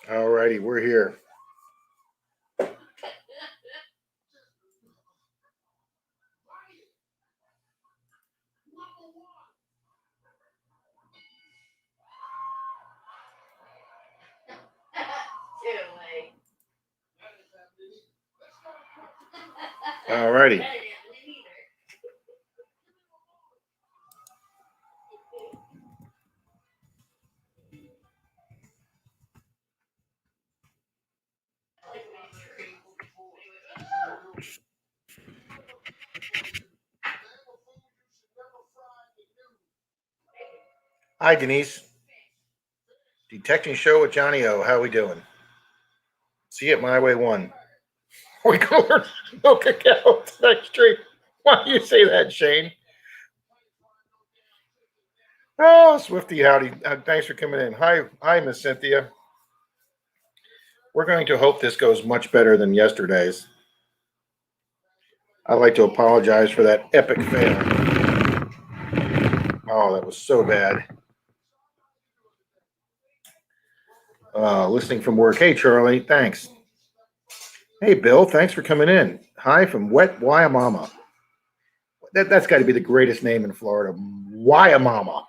All righty, we're here. All righty. Hi, Denise. Detecting show with Johnny O. How we doing? See it my way one. We gonna learn milk a cow next street. Why do you say that, Shane? Oh, Swifty, howdy. Thanks for coming in. Hi, Miss Cynthia. We're going to hope this goes much better than yesterday's. I'd like to apologize for that epic fail. Oh, that was so bad. Listening from work. Hey, Charlie, thanks. Hey, Bill, thanks for coming in. Hi from Wet Wyomama. That's got to be the greatest name in Florida. Wyomama.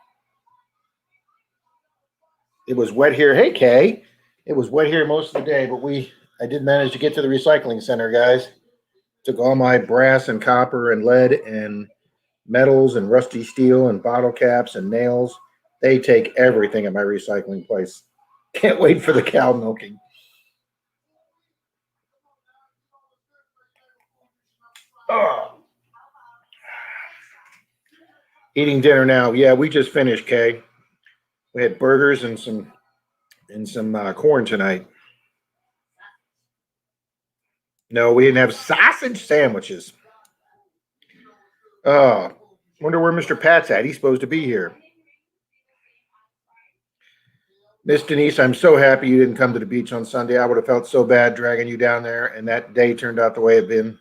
It was wet here. Hey, Kay. It was wet here most of the day, but I did manage to get to the recycling center, guys. Took all my brass and copper and lead and metals and rusty steel and bottle caps and nails. They take everything at my recycling place. Can't wait for the cow milking. Oh. Eating dinner now. Yeah, we just finished, Kay. We had burgers and some corn tonight. No, we didn't have sausage sandwiches. Oh, wonder where Mr. Pat's at. He's supposed to be here. Miss Denise, I'm so happy you didn't come to the beach on Sunday. I would have felt so bad dragging you down there, and that day turned out the way it been.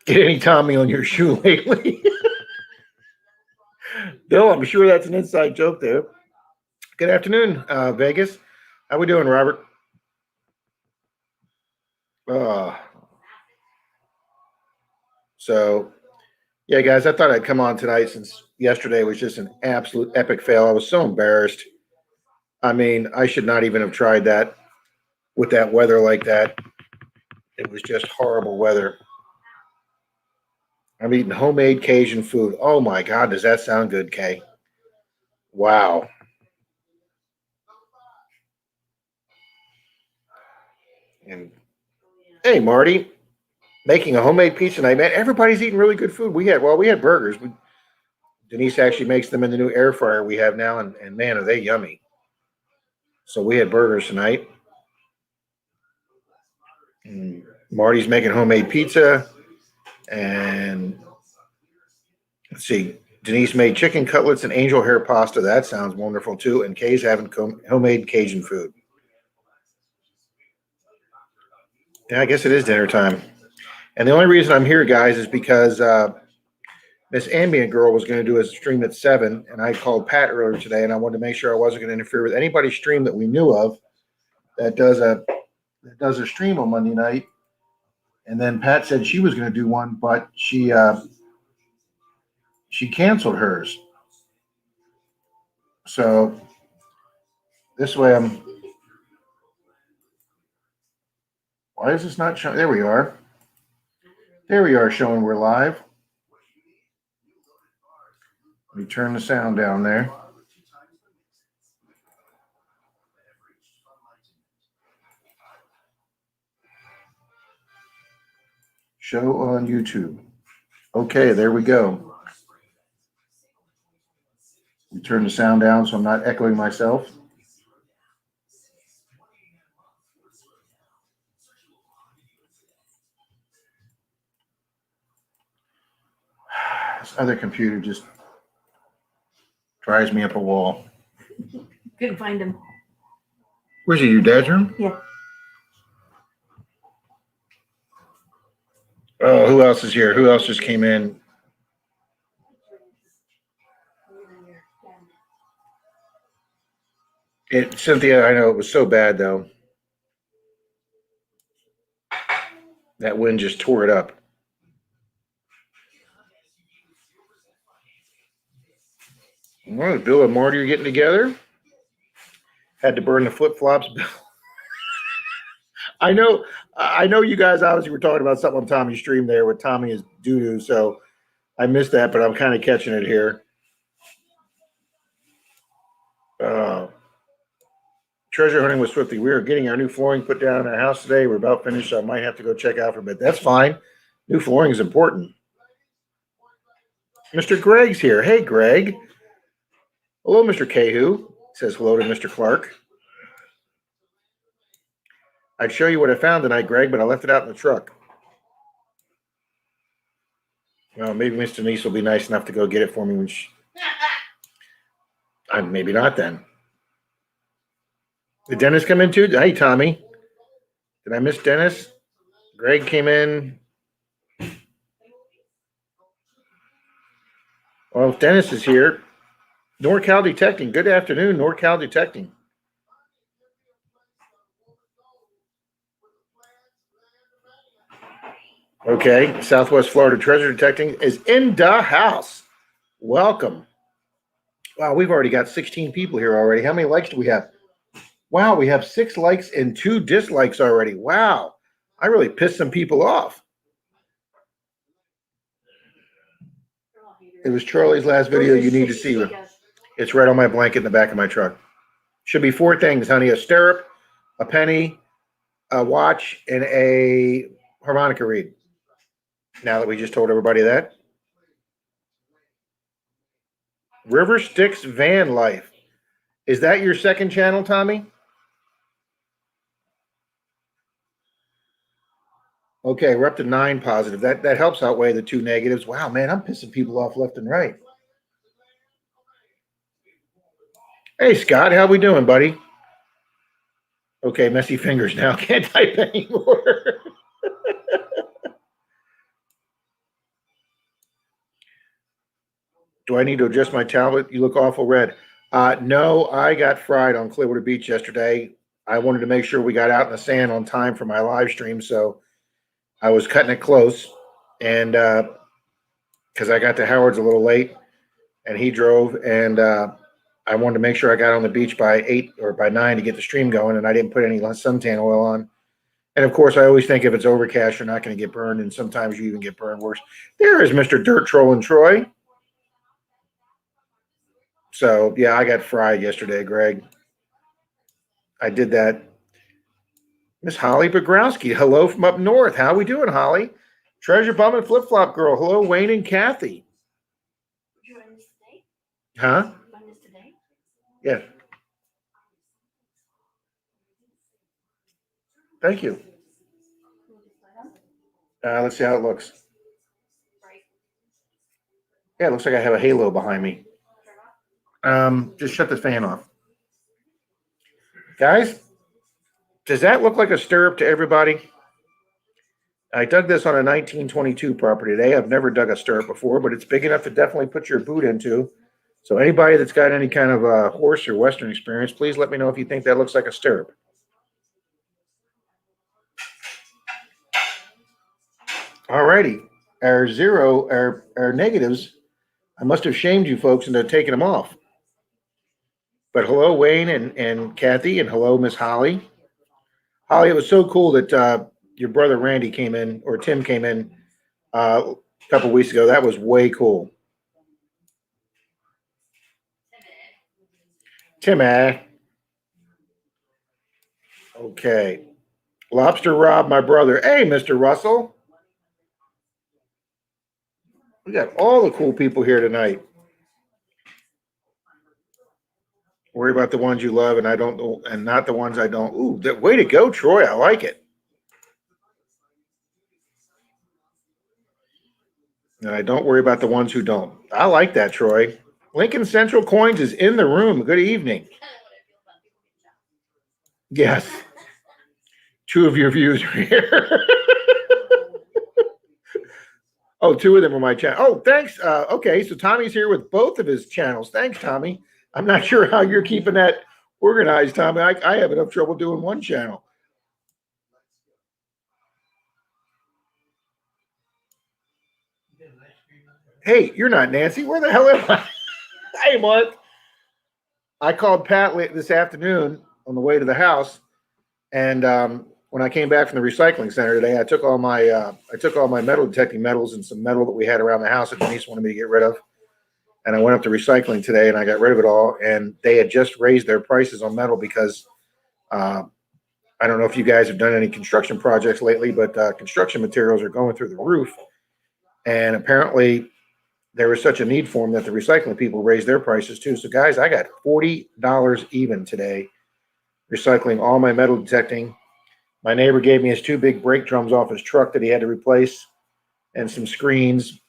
Get any Tommy on your shoe lately? Bill, I'm sure that's an inside joke there. Good afternoon, Vegas. How we doing, Robert? So, yeah, guys, I thought I'd come on tonight since yesterday was just an absolute epic fail. I was so embarrassed. I mean, I should not even have tried that with that weather like that. It was just horrible weather. I'm eating homemade Cajun food. Oh my God, does that sound good, Kay? Wow. And hey, Marty, making a homemade pizza night, man. Everybody's eating really good food. We had burgers. Denise actually makes them in the new air fryer we have now, and man, are they yummy. So we had burgers tonight. And Marty's making homemade pizza, and let's see. Denise made chicken cutlets and angel hair pasta. That sounds wonderful too. And Kay's having homemade Cajun food. Yeah, I guess it is dinner time. And the only reason I'm here, guys, is because Miss Ambient Girl was going to do a stream at 7, and I called Pat earlier today, and I wanted to make sure I wasn't going to interfere with anybody's stream that we knew of that does a stream on Monday night. And then Pat said she was going to do one, but she canceled hers. So this way I'm. Why is this not showing? There we are. There we are, showing we're live. Let me turn the sound down there. Show on YouTube. Okay, there we go. We turn the sound down so I'm not echoing myself. This other computer just drives me up a wall. Couldn't find him. Where's he? Your dad's room? Yeah. Oh, who else is here? Who else just came in? Cynthia, I know it was so bad though. That wind just tore it up. Well, Bill and Marty are getting together. Had to burn the flip flops. I know. I know you guys obviously were talking about something on Tommy's stream there with Tommy is doo doo. So I missed that, but I'm kind of catching it here. Uh, treasure hunting with Swiftly. We are getting our new flooring put down in our house today. We're about finished, so I might have to go check out for a bit. That's fine. New flooring is important. Mr. Greg's here. Hey, Greg. Hello, Mr. Cahu. Says hello to Mr. Clark. I'd show you what I found tonight, Greg, but I left it out in the truck. Well, maybe Miss Denise will be nice enough to go get it for me when she. Maybe not then. Did Dennis come in too? Hey, Tommy. Did I miss Dennis? Greg came in. Well, if Dennis is here, NorCal Detecting. Good afternoon, NorCal Detecting. Okay, Southwest Florida Treasure Detecting is in the house. Welcome. Wow, we've already got 16 people here already. How many likes do we have? Wow, we have 6 likes and 2 dislikes already. Wow, I really pissed some people off. It was Charlie's last video. You need to see it. It's right on my blanket in the back of my truck. Should be 4 things, honey. A stirrup, a penny, a watch, and a harmonica reed. Now that we just told everybody that. River Styx Van Life. Is that your second channel, Tommy? Okay, we're up to 9 positive. That helps outweigh the 2 negatives. Wow, man, I'm pissing people off left and right. Hey, Scott, how we doing, buddy? Okay, messy fingers now. Can't type anymore. Do I need to adjust my tablet? You look awful red. No, I got fried on Clearwater Beach yesterday. I wanted to make sure we got out in the sand on time for my live stream, so I was cutting it close. And because I got to Howard's a little late, and he drove, and I wanted to make sure I got on the beach by 8 or by 9 to get the stream going, and I didn't put any suntan oil on. And of course, I always think if it's overcast, you're not going to get burned, and sometimes you even get burned worse. There is Mr. Dirt Trolling Troy. So yeah, I got fried yesterday, Greg. I did that. Miss Holly Bogrowski, hello from up north. How we doing, Holly? Treasure Bum and Flip Flop Girl, hello, Wayne and Kathy. Huh? Yeah. Thank you. Let's see how it looks. Yeah, it looks like I have a halo behind me. Just shut the fan off. Guys, does that look like a stirrup to everybody? I dug this on a 1922 property today. I've never dug a stirrup before, but it's big enough to definitely put your boot into. So anybody that's got any kind of horse or Western experience, please let me know if you think that looks like a stirrup. All righty. Our negatives, I must have shamed you folks into taking them off. But hello, Wayne and Kathy, and hello, Miss Holly. Holly, it was so cool that your brother Randy came in, or Tim came in a couple weeks ago. That was way cool. Timmy. Okay. Lobster Rob, my brother. Hey, Mr. Russell. We got all the cool people here tonight. Worry about the ones you love, and I don't, and not the ones I don't. Ooh, way to go, Troy! I like it. And I don't worry about the ones who don't. I like that, Troy. Lincoln Central Coins is in the room. Good evening. Yes. 2 of your views are here. Oh, 2 of them are my channel. Oh, thanks. Okay, so Tommy's here with both of his channels. Thanks, Tommy. I'm not sure how you're keeping that Organized, Tommy. I have enough trouble doing one channel. Hey, you're not Nancy. Where the hell am I? Hey, Mark. I called Pat this afternoon on the way to the house, and when I came back from the recycling center today, I took all my metal detecting metals and some metal that we had around the house that Denise wanted me to get rid of. And I went up to recycling today, and I got rid of it all. And they had just raised their prices on metal because uh, I don't know if you guys have done any construction projects lately, but construction materials are going through the roof. And apparently, there was such a need for them that the recycling people raised their prices too. So, guys, I got $40 even today recycling all my metal detecting. My neighbor gave me his two big brake drums off his truck that he had to replace, and some screens.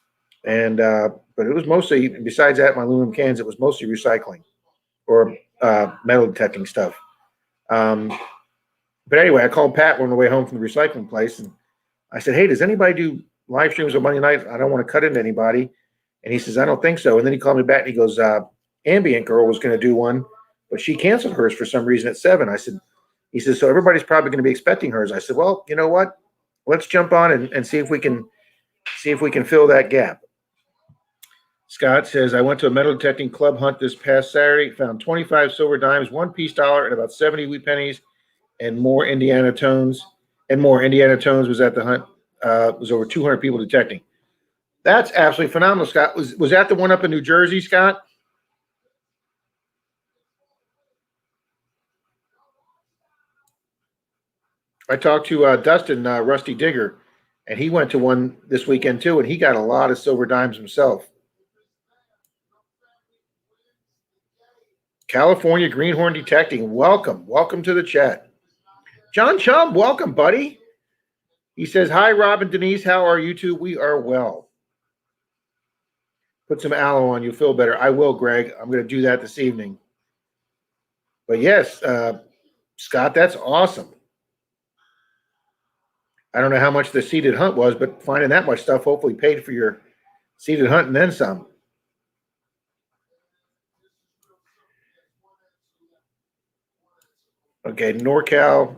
And but it was mostly, besides that, my aluminum cans, it was mostly recycling or metal detecting stuff. Um, but anyway, I called Pat on the way home from the recycling place, and I said, "Hey, does anybody do live streams on Monday night? I don't want to cut into anybody." And he says, "I don't think so." And then he called me back and he goes, "Ambient Girl was going to do one, but she canceled hers for some reason at 7." I said, he says, "So everybody's probably going to be expecting hers." I said, "Well, you know what? Let's jump on and see if we can fill that gap." Scott says, "I went to a metal detecting club hunt this past Saturday, found 25 silver dimes, one peace dollar, and about 70 wheat pennies, and more Indiana tones. And more Indiana tones was at the hunt. Was over 200 people detecting." That's absolutely phenomenal, Scott. Was that the one up in New Jersey, Scott? I talked to Dustin, Rusty Digger, and he went to one this weekend too, and he got a lot of silver dimes himself. California Greenhorn Detecting, welcome to the chat. John Chum, welcome, buddy. He says, "Hi, Rob and Denise. How are you two? We are well. Put some aloe on, you'll feel better." I will, Greg. I'm going to do that this evening. But yes, Scott, that's awesome. I don't know how much the seeded hunt was, but finding that much stuff hopefully paid for your seeded hunt and then some. Okay, NorCal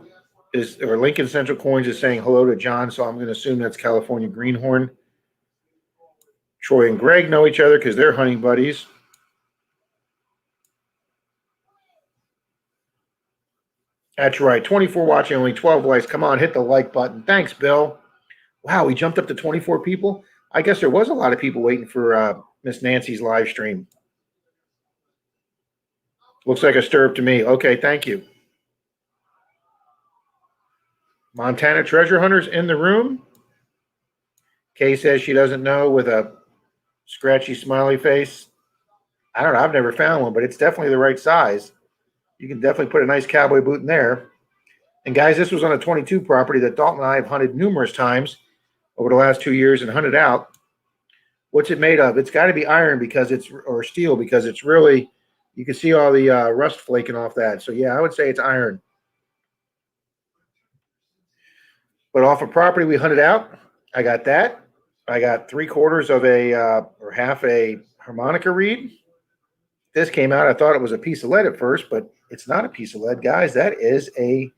or Lincoln Central Coins is saying hello to John, so I'm going to assume that's California Greenhorn. Troy and Greg know each other because they're hunting buddies. That's right. 24 watching, only 12 likes. Come on, hit the like button. Thanks, Bill. Wow, we jumped up to 24 people. I guess there was a lot of people waiting for Miss Nancy's live stream. Looks like a stirrup to me. Okay, thank you. Montana treasure hunters in the room. Kay says she doesn't know with a scratchy smiley face. I don't know. I've never found one, but it's definitely the right size. You can definitely put a nice cowboy boot in there. And guys, this was on a 22 property that Dalton and I have hunted numerous times over the last 2 years and hunted out. What's it made of? It's got to be iron or steel because it's really, you can see all the rust flaking off that. So yeah, I would say it's iron. But off a property we hunted out, I got that. I got 3/4 of or half a harmonica reed. This came out. I thought it was a piece of lead at first, but it's not a piece of lead, guys. That is a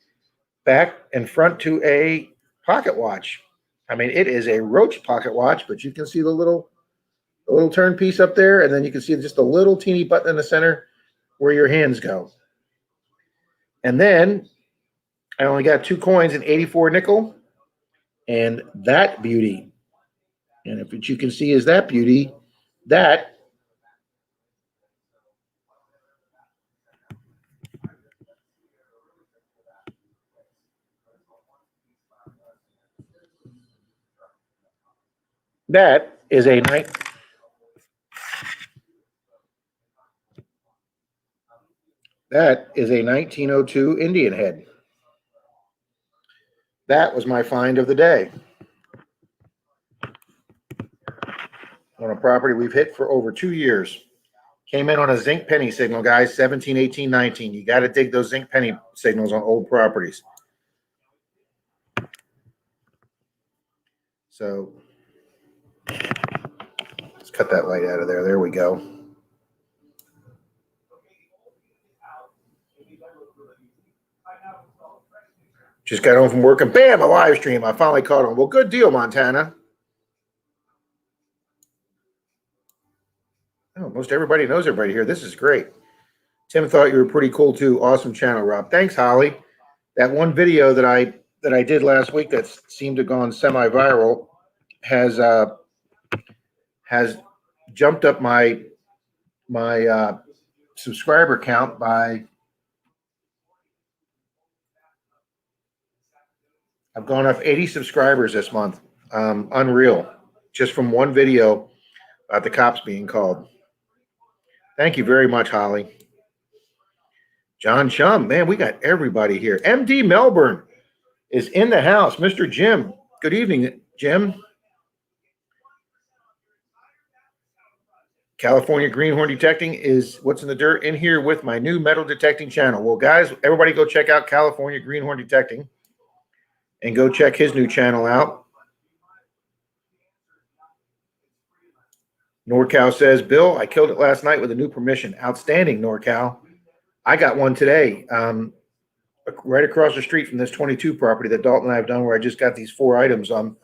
back and front to a pocket watch. I mean, it is a Roach pocket watch, but you can see the little turn piece up there, and then you can see just a little teeny button in the center where your hands go. And then I only got 2 coins, an 84 nickel, and that beauty. And if what you can see is that beauty, that that is a night. That is a 1902 Indian head. That was my find of the day on a property we've hit for over 2 years. Came in on a zinc penny signal, guys, 17, 18, 19. You got to dig those zinc penny signals on old properties. So let's cut that light out of there. There we go. Just got home from work and bam, a live stream. I finally caught on. Well, good deal, Montana. Oh, most everybody knows everybody here. This is great. Tim thought you were pretty cool too. Awesome channel, Rob. Thanks, Holly. That one video that I did last week that seemed to have gone semi-viral has jumped up my subscriber count by. I've gone up 80 subscribers this month. Unreal. Just from one video about the cops being called. Thank you very much, Holly. John Chum, man, we got everybody here. MD Melbourne is in the house. Mr. Jim, good evening, Jim. California Greenhorn Detecting is what's in the dirt in here with my new metal detecting channel. Well, guys, everybody go check out California Greenhorn Detecting and go check his new channel out. NorCal says, Bill, I killed it last night with a new permission. Outstanding, NorCal. I got one today, right across the street from this 22 property that Dalton and I have done, where I just got these 4 items on.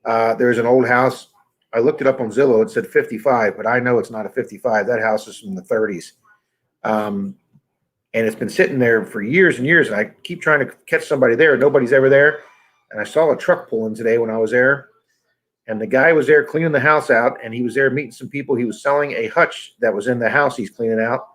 There's an old house. I looked it up on Zillow. It said 55, but I know it's not a 55. That house is from the 30s. And it's been sitting there for years and years. And I keep trying to catch somebody there. Nobody's ever there. And I saw a truck pulling today when I was there. And the guy was there cleaning the house out. And he was there meeting some people. He was selling a hutch that was in the house he's cleaning out.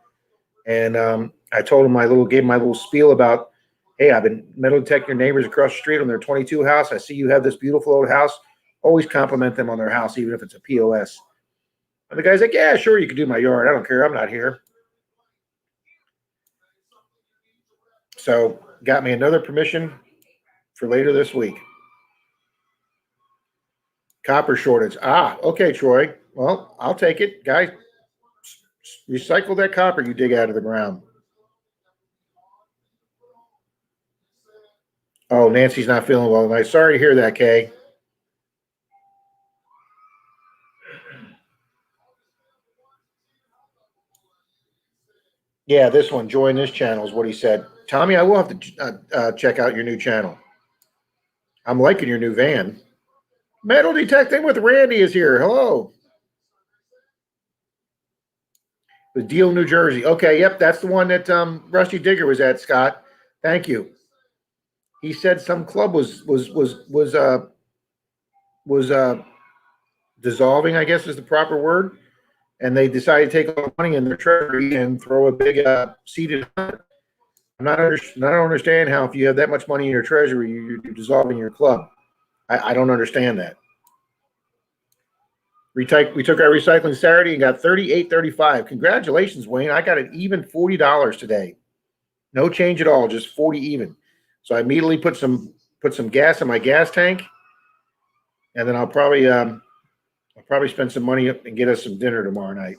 And I told him gave him my little spiel about, hey, I've been metal detecting your neighbors across the street on their 22 house. I see you have this beautiful old house. Always compliment them on their house, even if it's a POS. And the guy's like, yeah, sure, you can do my yard. I don't care. I'm not here. So got me another permission for later this week. Copper shortage. Okay, Troy. Well, I'll take it. Guys, recycle that copper you dig out of the ground. Oh, Nancy's not feeling well tonight. Sorry to hear that, Kay. Yeah, this one, join this channel is what he said. Tommy, I will have to check out your new channel. I'm liking your new van. Metal Detecting with Randy is here. Hello. The Deal, New Jersey. Okay, yep, that's the one that Rusty Digger was at, Scott. Thank you. He said some club was dissolving, I guess is the proper word, and they decided to take all the money in their treasury and throw a big seated hunt. I don't understand how if you have that much money in your treasury, you're dissolving your club. I don't understand that. We took our recycling Saturday and got $38.35. Congratulations, Wayne. I got an even $40 today. No change at all, just 40 even. So I immediately put some gas in my gas tank, and then I'll probably spend some money and get us some dinner tomorrow night.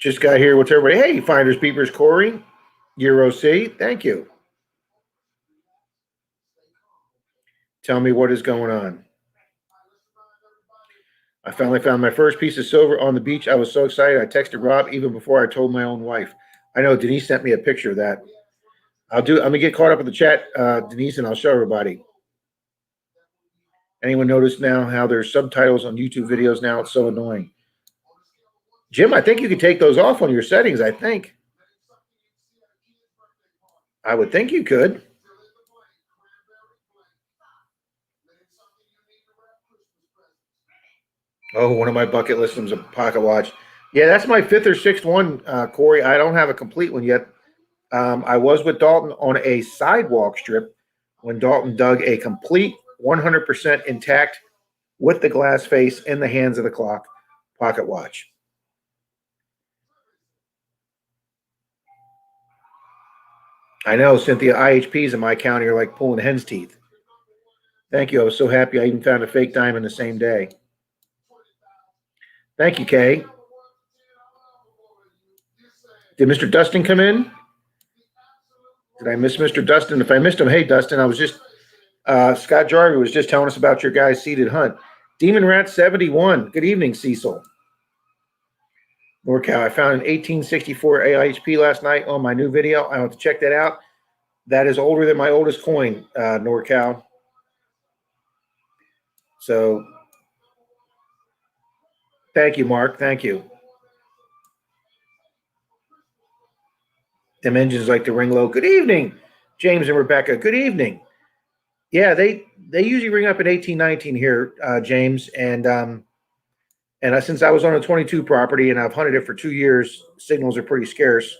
Just got here. What's everybody? Hey, Finders Peepers, Corey, Euro C. Thank you. Tell me what is going on. I finally found my first piece of silver on the beach. I was so excited. I texted Rob even before I told my own wife. I know Denise sent me a picture of that. I'm gonna get caught up in the chat, Denise, and I'll show everybody. Anyone notice now how there's subtitles on YouTube videos now? It's so annoying. Jim, I think you can take those off on your settings, I think. I would think you could. Oh, one of my bucket lists is a pocket watch. Yeah, that's my 5th or 6th one, Corey. I don't have a complete one yet. I was with Dalton on a sidewalk strip when Dalton dug a complete 100% intact with the glass face in the hands of the clock pocket watch. I know, Cynthia, IHPs in my county are like pulling hen's teeth. Thank you. I was so happy I even found a fake diamond the same day. Thank you, Kay. Did Mr. Dustin come in? Did I miss Mr. Dustin? If I missed him, hey, Dustin, I was just, Scott Jarvie was just telling us about your guys' seated hunt. Demon Rat 71. Good evening, Cecil. NorCal, I found an 1864 AIHP last night on my new video. I want to check that out. That is older than my oldest coin, NorCal. So thank you, Mark. Thank you. Them engines like to ring low. Good evening, James and Rebecca. Good evening. Yeah, they usually ring up at 1819 here, James. And since I was on a 22 property and I've hunted it for 2 years, signals are pretty scarce.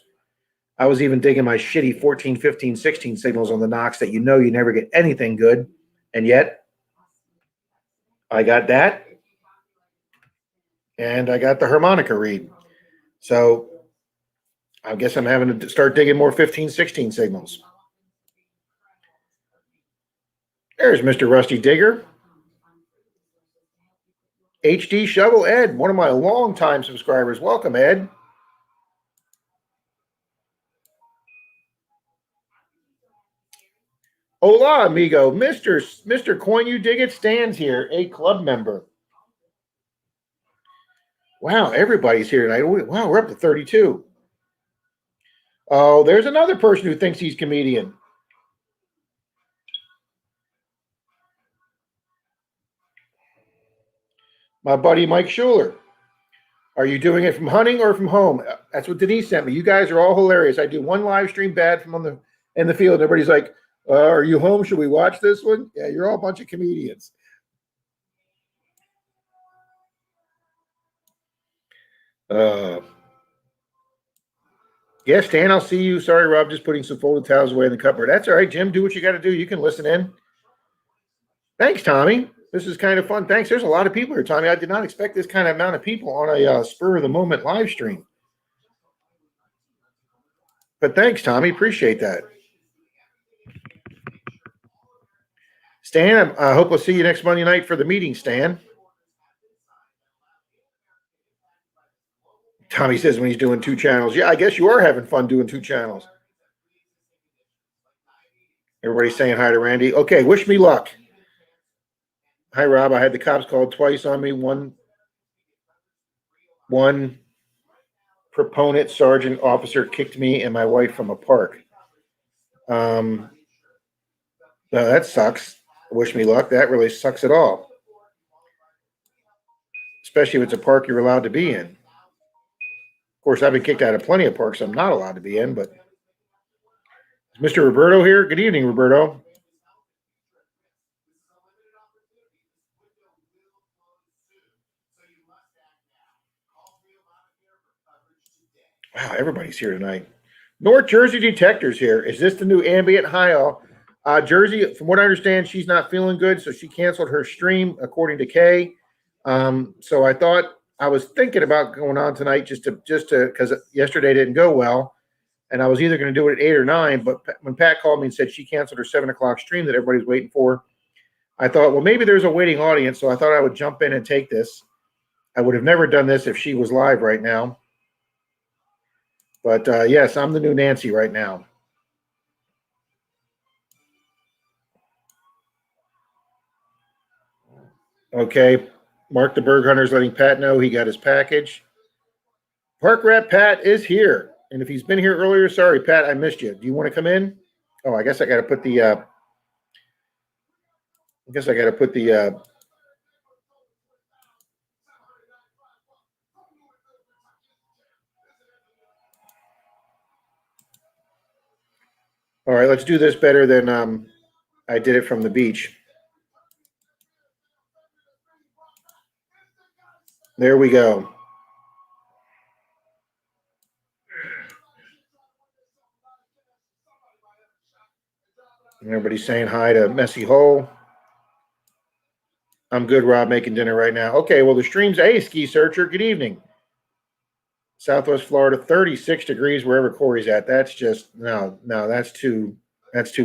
I was even digging my shitty 14, 15, 16 signals on the Knox that you never get anything good. And yet I got that. And I got the harmonica read. So I guess I'm having to start digging more 15, 16 signals. There's Mr. Rusty Digger. HD Shovel Ed, one of my longtime subscribers. Welcome, Ed. Hola, amigo. Mr. Coin You Dig It stands here, a club member. Wow, everybody's here tonight. Wow, we're up to 32. Oh, there's another person who thinks he's comedian. My buddy Mike Schuler. Are you doing it from hunting or from home? That's what Denise sent me. You guys are all hilarious. I do one live stream bad from in the field. Everybody's like, are you home? Should we watch this one? Yeah, you're all a bunch of comedians. Yeah, Stan, I'll see you. Sorry, Rob, just putting some folded towels away in the cupboard. That's all right, Jim. Do what you got to do. You can listen in. Thanks, Tommy. This is kind of fun. Thanks. There's a lot of people here, Tommy. I did not expect this kind of amount of people on a spur of the moment live stream. But thanks, Tommy. Appreciate that. Stan, I hope we'll see you next Monday night for the meeting, Stan. Tommy says when he's doing 2 channels. Yeah, I guess you are having fun doing 2 channels. Everybody's saying hi to Randy. Okay, wish me luck. Hi, Rob. I had the cops called twice on me. One proponent sergeant officer kicked me and my wife from a park. No, that sucks. Wish me luck. That really sucks at all. Especially if it's a park you're allowed to be in. Of course, I've been kicked out of plenty of parks I'm not allowed to be in, but is Mr. Roberto here? Good evening, Roberto. Wow, everybody's here tonight. North Jersey Detectors here. Is this the new ambient high? Jersey, from what I understand, she's not feeling good, so she canceled her stream, according to Kay. So I was thinking about going on tonight just to because yesterday didn't go well, and I was either going to do it at 8 or 9. But when Pat called me and said she canceled her 7 o'clock stream that everybody's waiting for, I thought, well, maybe there's a waiting audience, so I thought I would jump in and take this. I would have never done this if she was live right now. But yes, I'm the new Nancy right now. Okay, Mark the Berg Hunter's letting Pat know he got his package. Park Rat Pat is here. And if he's been here earlier, sorry, Pat, I missed you. Do you want to come in? Oh, I guess I got to put the all right, let's do this better than I did it from the beach. There we go. Everybody's saying hi to Messy Hole. I'm good, Rob, making dinner right now. Okay, well, the stream's Ski Searcher. Good evening. Southwest Florida, 36 degrees wherever Corey's at. That's just no, that's too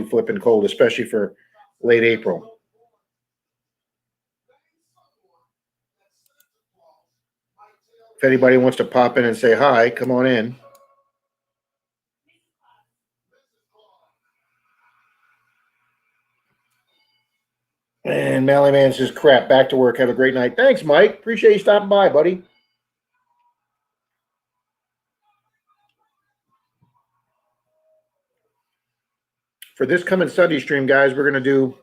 flipping cold, especially for late April. If anybody wants to pop in and say hi, come on in. And Mally Man says, crap, back to work. Have a great night. Thanks, Mike. Appreciate you stopping by, buddy. for this coming Sunday stream, guys, we're going to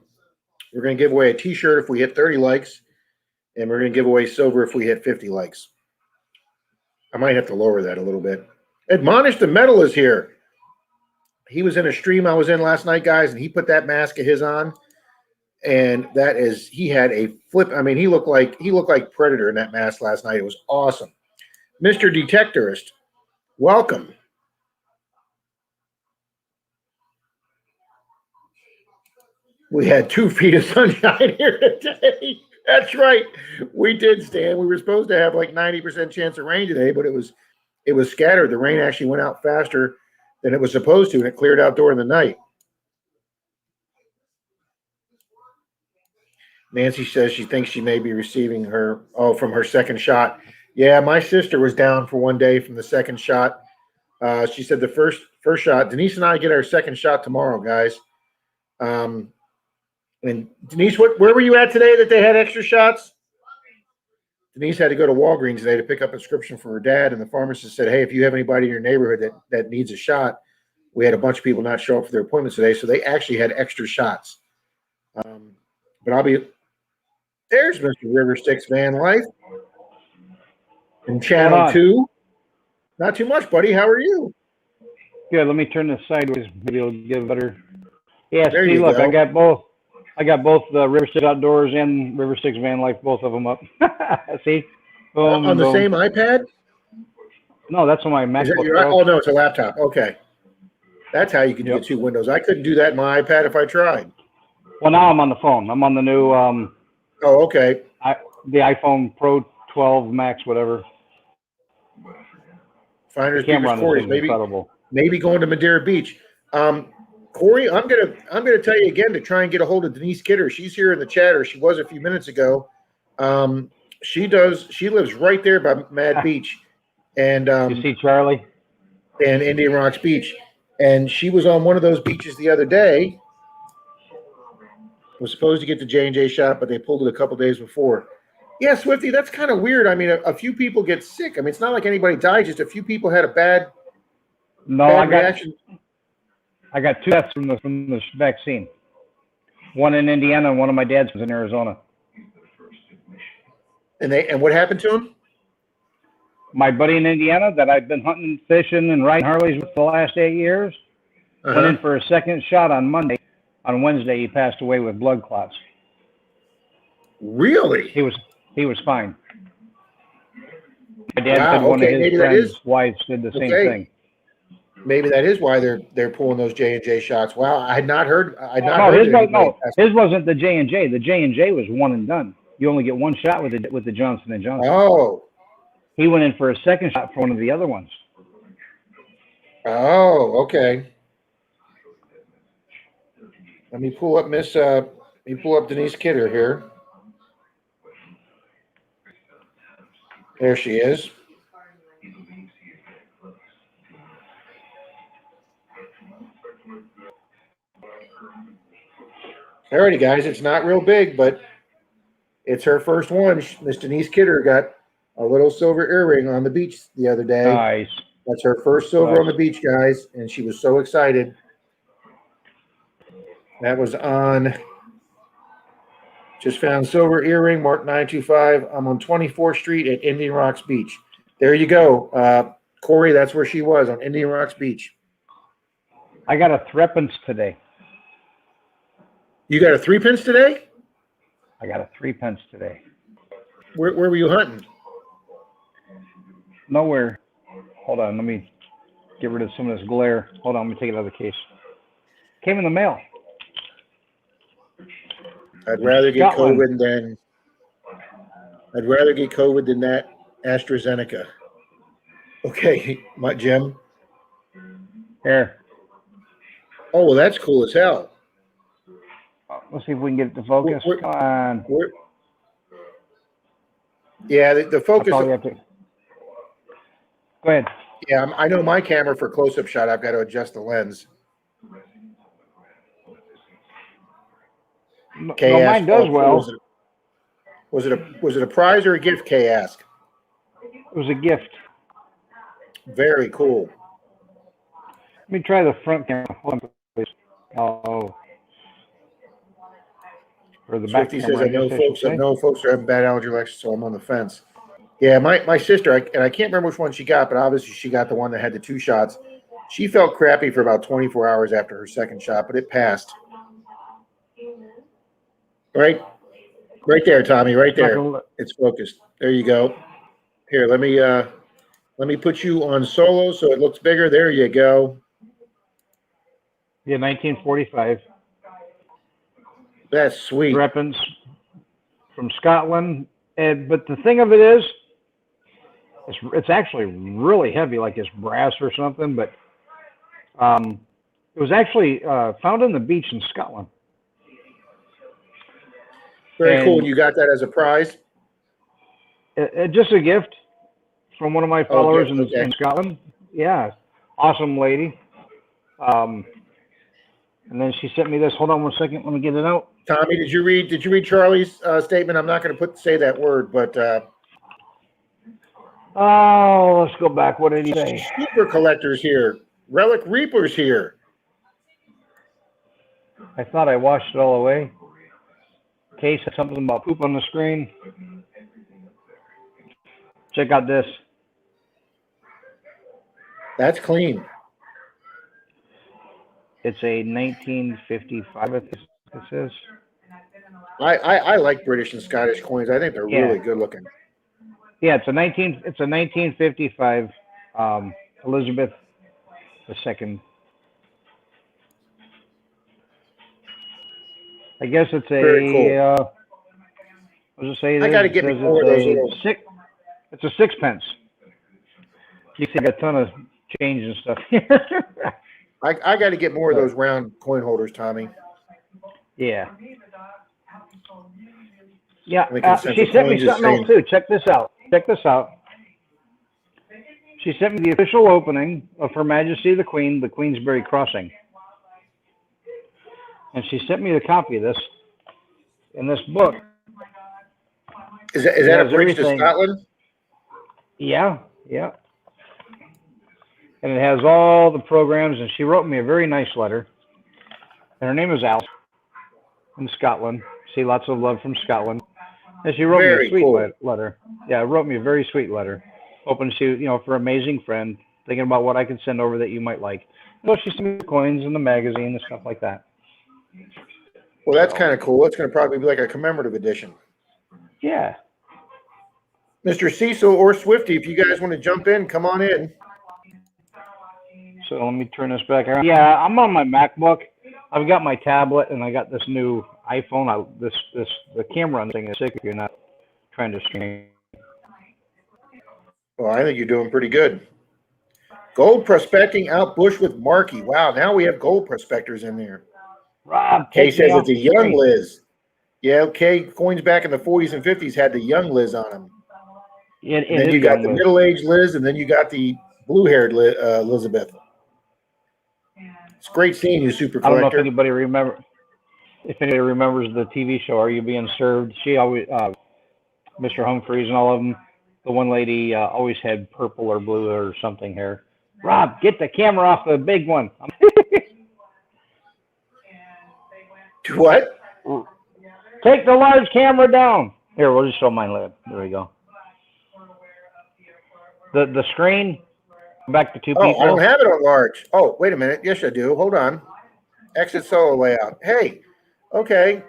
give away a t-shirt if we hit 30 likes, and we're going to give away silver if we hit 50 likes. I might have to lower that a little bit. Admonish the Metal is here. He was in a stream I was in last night, guys, and he put that mask of his on, and he had a flip. I mean, he looked like Predator in that mask last night. It was awesome. Mr. Detectorist, welcome. We had 2 feet of sunshine here today. That's right. We did, Stan. We were supposed to have like 90% chance of rain today, but it was scattered. The rain actually went out faster than it was supposed to, and it cleared out during the night. Nancy says she thinks she may be receiving from her second shot. Yeah, my sister was down for one day from the second shot. She said the first shot. Denise and I get our second shot tomorrow, guys. And Denise, where were you at today that they had extra shots? Denise had to go to Walgreens today to pick up a prescription for her dad, and the pharmacist said, hey, if you have anybody in your neighborhood that needs a shot, we had a bunch of people not show up for their appointments today, so they actually had extra shots. But there's Mr. River Sticks Van Life and Channel 2. Not too much, buddy. How are you? Good. Let me turn this sideways. Maybe it'll give a better. Yeah, There see, you look, go. I got both the River Sticks Outdoors and River Sticks Van Life, both of them up. See? Boom, on the boom. same iPad? No, that's on my MacBook Pro. Oh, no, it's a laptop. Okay. That's how you can get 2 windows. I couldn't do that in my iPad if I tried. Well, now I'm on the phone. I'm on the new oh, okay. the iPhone Pro 12 Max, whatever. Finders, the camera Corey, on this is incredible. Maybe going to Madeira Beach. Corey, I'm gonna tell you again to try and get a hold of Denise Kidder. She's here in the chat, or she was a few minutes ago. She lives right there by Mad Beach, and you see Charlie and Indian Rocks Beach, and she was on one of those beaches the other day. Was supposed to get the J&J shot, but they pulled it a couple days before. Yeah, Swifty, that's kind of weird. I mean, a few people get sick. I mean, it's not like anybody died; just a few people had a bad reaction. I got 2 deaths from the vaccine. One in Indiana and one of my dad's was in Arizona. And what happened to him? My buddy in Indiana that I've been hunting, fishing, and riding Harleys with the last 8 years went in for a second shot on Monday. On Wednesday, he passed away with blood clots. Really? He was fine. My dad said one of his friends' wives did the same thing. Maybe that is why they're pulling those J&J shots. Wow, I had not heard. His wasn't the J&J. The J&J was one and done. You only get one shot with the Johnson & Johnson. Oh. He went in for a second shot for one of the other ones. Oh, okay. Let me pull up Denise Kidder here. There she is. Alrighty, guys, it's not real big, but it's her first one. Miss Denise Kidder got a little silver earring on the beach the other day. Nice. That's her first silver on the beach, guys, and she was so excited. That was on. Just found silver earring, marked 925. I'm on 24th Street at Indian Rocks Beach. There you go. Corey, that's where she was, on Indian Rocks Beach. I got a threepence today. You got a 3-pence today? I got a 3-pence today. Where were you hunting? Nowhere. Hold on, let me get rid of some of this glare. Hold on, let me take it out of the case. Came in the mail. I'd rather get COVID than that AstraZeneca. Okay, Jim. Here. Oh, well, that's cool as hell. Let's see if we can get it to focus. Come on. Yeah, the focus. Go ahead. Yeah, I know my camera for close-up shot, I've got to adjust the lens. No, mine does well. Was it a prize or a gift, Kay asked? It was a gift. Very cool. Let me try the front camera. Hold on, please. Oh. Or the back Swifty says, camera, I guess I should I say. know folks are having bad allergy reactions, so I'm on the fence. Yeah, my sister, and I can't remember which one she got, but obviously she got the one that had the 2 shots. She felt crappy for about 24 hours after her second shot, but it passed. Right there, Tommy, right there. It's focused. There you go. Here, let me put you on solo so it looks bigger. There you go. Yeah, 1945. That's sweet. Weapons from Scotland. But the thing of it is, it's actually really heavy, like it's brass or something. But it was actually found on the beach in Scotland. Very cool. And you got that as a prize? Just a gift from one of my followers okay. in Scotland. Yeah, awesome lady. And then she sent me this. Hold on one second. Let me get it out. Tommy, did you read Charlie's statement? I'm not going to say that word, but oh, let's go back. What did he say? Super collectors here. Relic Reapers here. I thought I washed it all away. Case had something about poop on the screen. Check out this. That's clean. It's a 1955, I think this is. I like British and Scottish coins. I think they're really good looking. Yeah, it's a 1955 Elizabeth II. I guess it's a very cool. What does it say? I got to get me more of those little. It's a sixpence. You can get a ton of change and stuff. I got to get more of those round coin holders, Tommy. Yeah. Yeah. She sent me something else too. Check this out. She sent me the official opening of Her Majesty the Queen, the Queensberry Crossing. And she sent me the copy of this in this book. Is that a bridge to Scotland? Yeah. And it has all the programs, and she wrote me a very nice letter. And her name is Alice in Scotland. See, lots of love from Scotland. And she wrote me a sweet letter. Yeah, wrote me a very sweet letter. Hoping she, for amazing friend, thinking about what I could send over that you might like. So she sent me the coins and the magazine and stuff like that. Well, that's kind of cool. It's going to probably be like a commemorative edition. Yeah. Mr. Cecil or Swifty, if you guys want to jump in, come on in. So let me turn this back around. Yeah, I'm on my MacBook. I've got my tablet and I got this new iPhone. The camera thing is sick if you're not trying to stream. Well, I think you're doing pretty good. Gold prospecting out bush with Marky. Wow, now we have gold prospectors in there. Rob, Kay says it's a young Liz. Yeah, Kay, coins back in the 40s and 50s had the young Liz on them. And then you got the middle-aged Liz, and then you got the blue-haired Elizabeth. It's great seeing you, Super Collector. I don't know if anybody remembers the TV show Are You Being Served? She always, Mr. Humphreys and all of them, the one lady always had purple or blue or something hair. Rob, get the camera off the big one. What? Take the large camera down. Here, we'll just show mine later. There we go. The screen, back to two people. I don't have it on large. Oh, wait a minute. Yes, I do. Hold on. Exit solo layout. Hey, okay.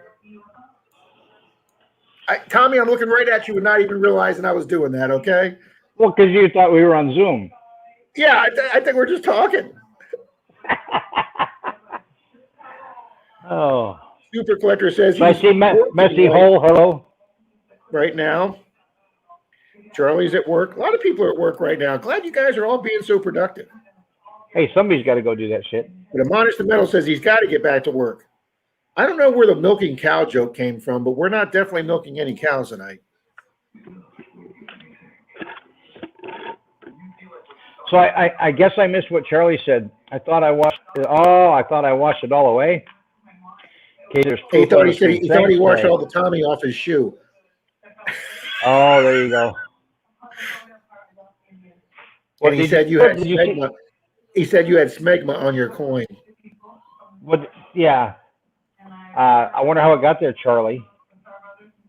Tommy, I'm looking right at you and not even realizing I was doing that, okay? Well, because you thought we were on Zoom. Yeah, I think we're just talking. Oh. Super Collector says I see Messy Hole. Hello. Right now. Charlie's at work. A lot of people are at work right now. Glad you guys are all being so productive. Hey, somebody's got to go do that shit. But Admonish the Metal says he's got to get back to work. I don't know where the milking cow joke came from, but we're not definitely milking any cows tonight. So I guess I missed what Charlie said. I thought I washed it. Oh, I thought I washed it all away. Okay, there's he thought he washed all the Tommy off his shoe. Oh, there you go. And he said you had smegma. He said you had smegma on your coin. What Yeah. I wonder how it got there, Charlie.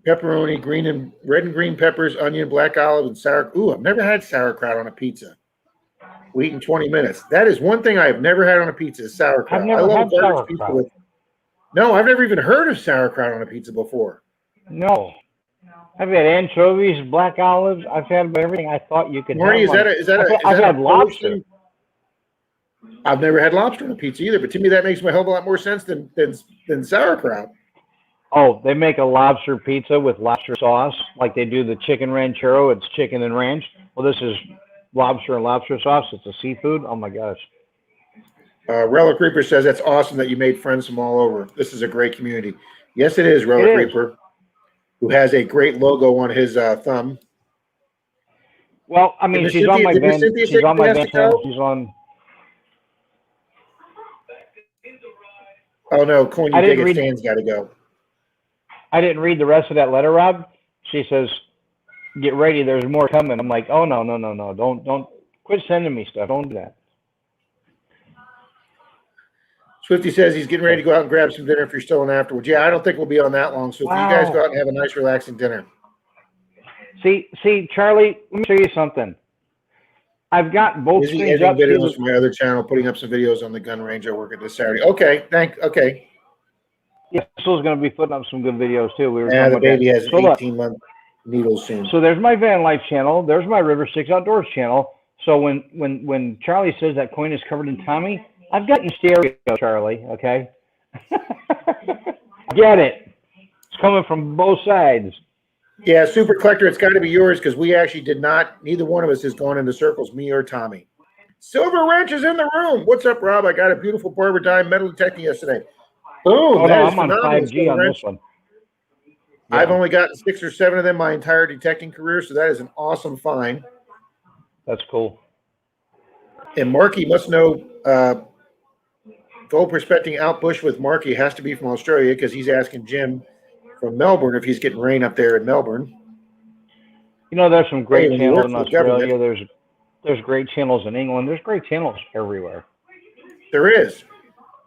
Pepperoni, red and green peppers, onion, black olive, and sour. Ooh, I've never had sauerkraut on a pizza. We eat in 20 minutes. That is one thing I have never had on a pizza is sauerkraut. I've never I love had garbage pizza sauerkraut. with. No, I've never even heard of sauerkraut on a pizza before. No. I've had anchovies, black olives. I've had everything I thought you could Marty, have. I've had lobster. Thing? I've never had lobster on a pizza either, but to me that makes a hell of a lot more sense than sauerkraut. Oh, they make a lobster pizza with lobster sauce, like they do the chicken ranchero. It's chicken and ranch. Well, this is lobster and lobster sauce. It's a seafood. Oh my gosh. Relic Reaper says that's awesome that you made friends from all over. This is a great community. Yes, it is, Relic Reaper, who has a great logo on his thumb. Well, I mean, she's on my band. She's on my band channel. She's on. Oh no, Coin You Dig It Stan's got to go. I didn't read the rest of that letter, Rob. She says, "Get ready. There's more coming." I'm like, "Oh no. Don't quit sending me stuff. Don't do that." Swifty says he's getting ready to go out and grab some dinner if you're still on afterwards. Yeah, I don't think we'll be on that long. So wow. You guys go out and have a nice, relaxing dinner. See, Charlie, let me show you something. I've got both screens up. Videos from my other channel, putting up some videos on the gun range I work at this Saturday. Okay, okay. Yeah, Crystal's going to be putting up some good videos too. We were talking about the baby has an 18-month needle soon. So there's my van life channel. There's my River Six Outdoors channel. So when Charlie says that coin is covered in Tommy, I've got you stereo, Charlie. Okay, get it? It's coming from both sides. Yeah, Super Collector, it's got to be yours because we actually did not. Neither one of us has gone into circles, me or Tommy. Silver Wrench is in the room. What's up, Rob? I got a beautiful Barber Dime metal detecting yesterday. Boom! Oh, no, I'm on 5G on this one. Yeah. I've only gotten 6 or 7 of them my entire detecting career, so that is an awesome find. That's cool. And Marky must know gold prospecting out bush with Marky has to be from Australia because he's asking Jim from Melbourne if he's getting rain up there in Melbourne. You know, there's some great channels in Australia. There's great channels in England. There's great channels everywhere. There is.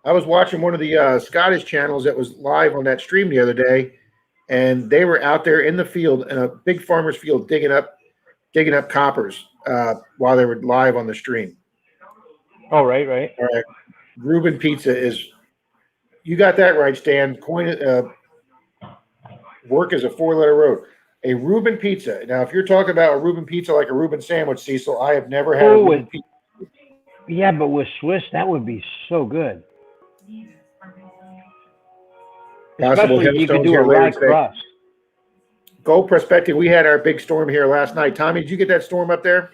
I was watching one of the Scottish channels that was live on that stream the other day, and they were out there in the field in a big farmer's field digging up coppers while they were live on the stream. Oh, right. All right. Reuben Pizza is. You got that right, Stan. Work is a 4-letter road. A Reuben Pizza. Now, if you're talking about a Reuben Pizza like a Reuben sandwich, Cecil, I have never had a Reuben Pizza. Yeah, but with Swiss, that would be so good. Possible Especially if you could do a rye crust. Gold prospecting. We had our big storm here last night. Tommy, did you get that storm up there?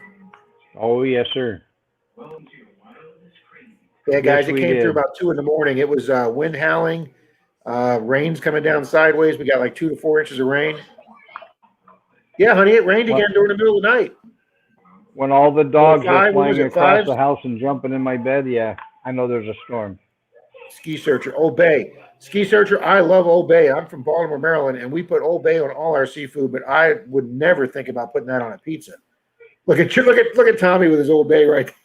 Oh, yes, sir. Yeah, guys, it came through about 2 in the morning. It was wind howling, rain's coming down sideways. We got like 2 to 4 inches of rain. Yeah, honey, it rained again during the middle of the night. When all the dogs are flying across the house and jumping in my bed, yeah, I know there's a storm. Ski Searcher, Old Bay. Ski Searcher, I love Old Bay. I'm from Baltimore, Maryland, and we put Old Bay on all our seafood, but I would never think about putting that on a pizza. Look at Tommy with his Old Bay right there.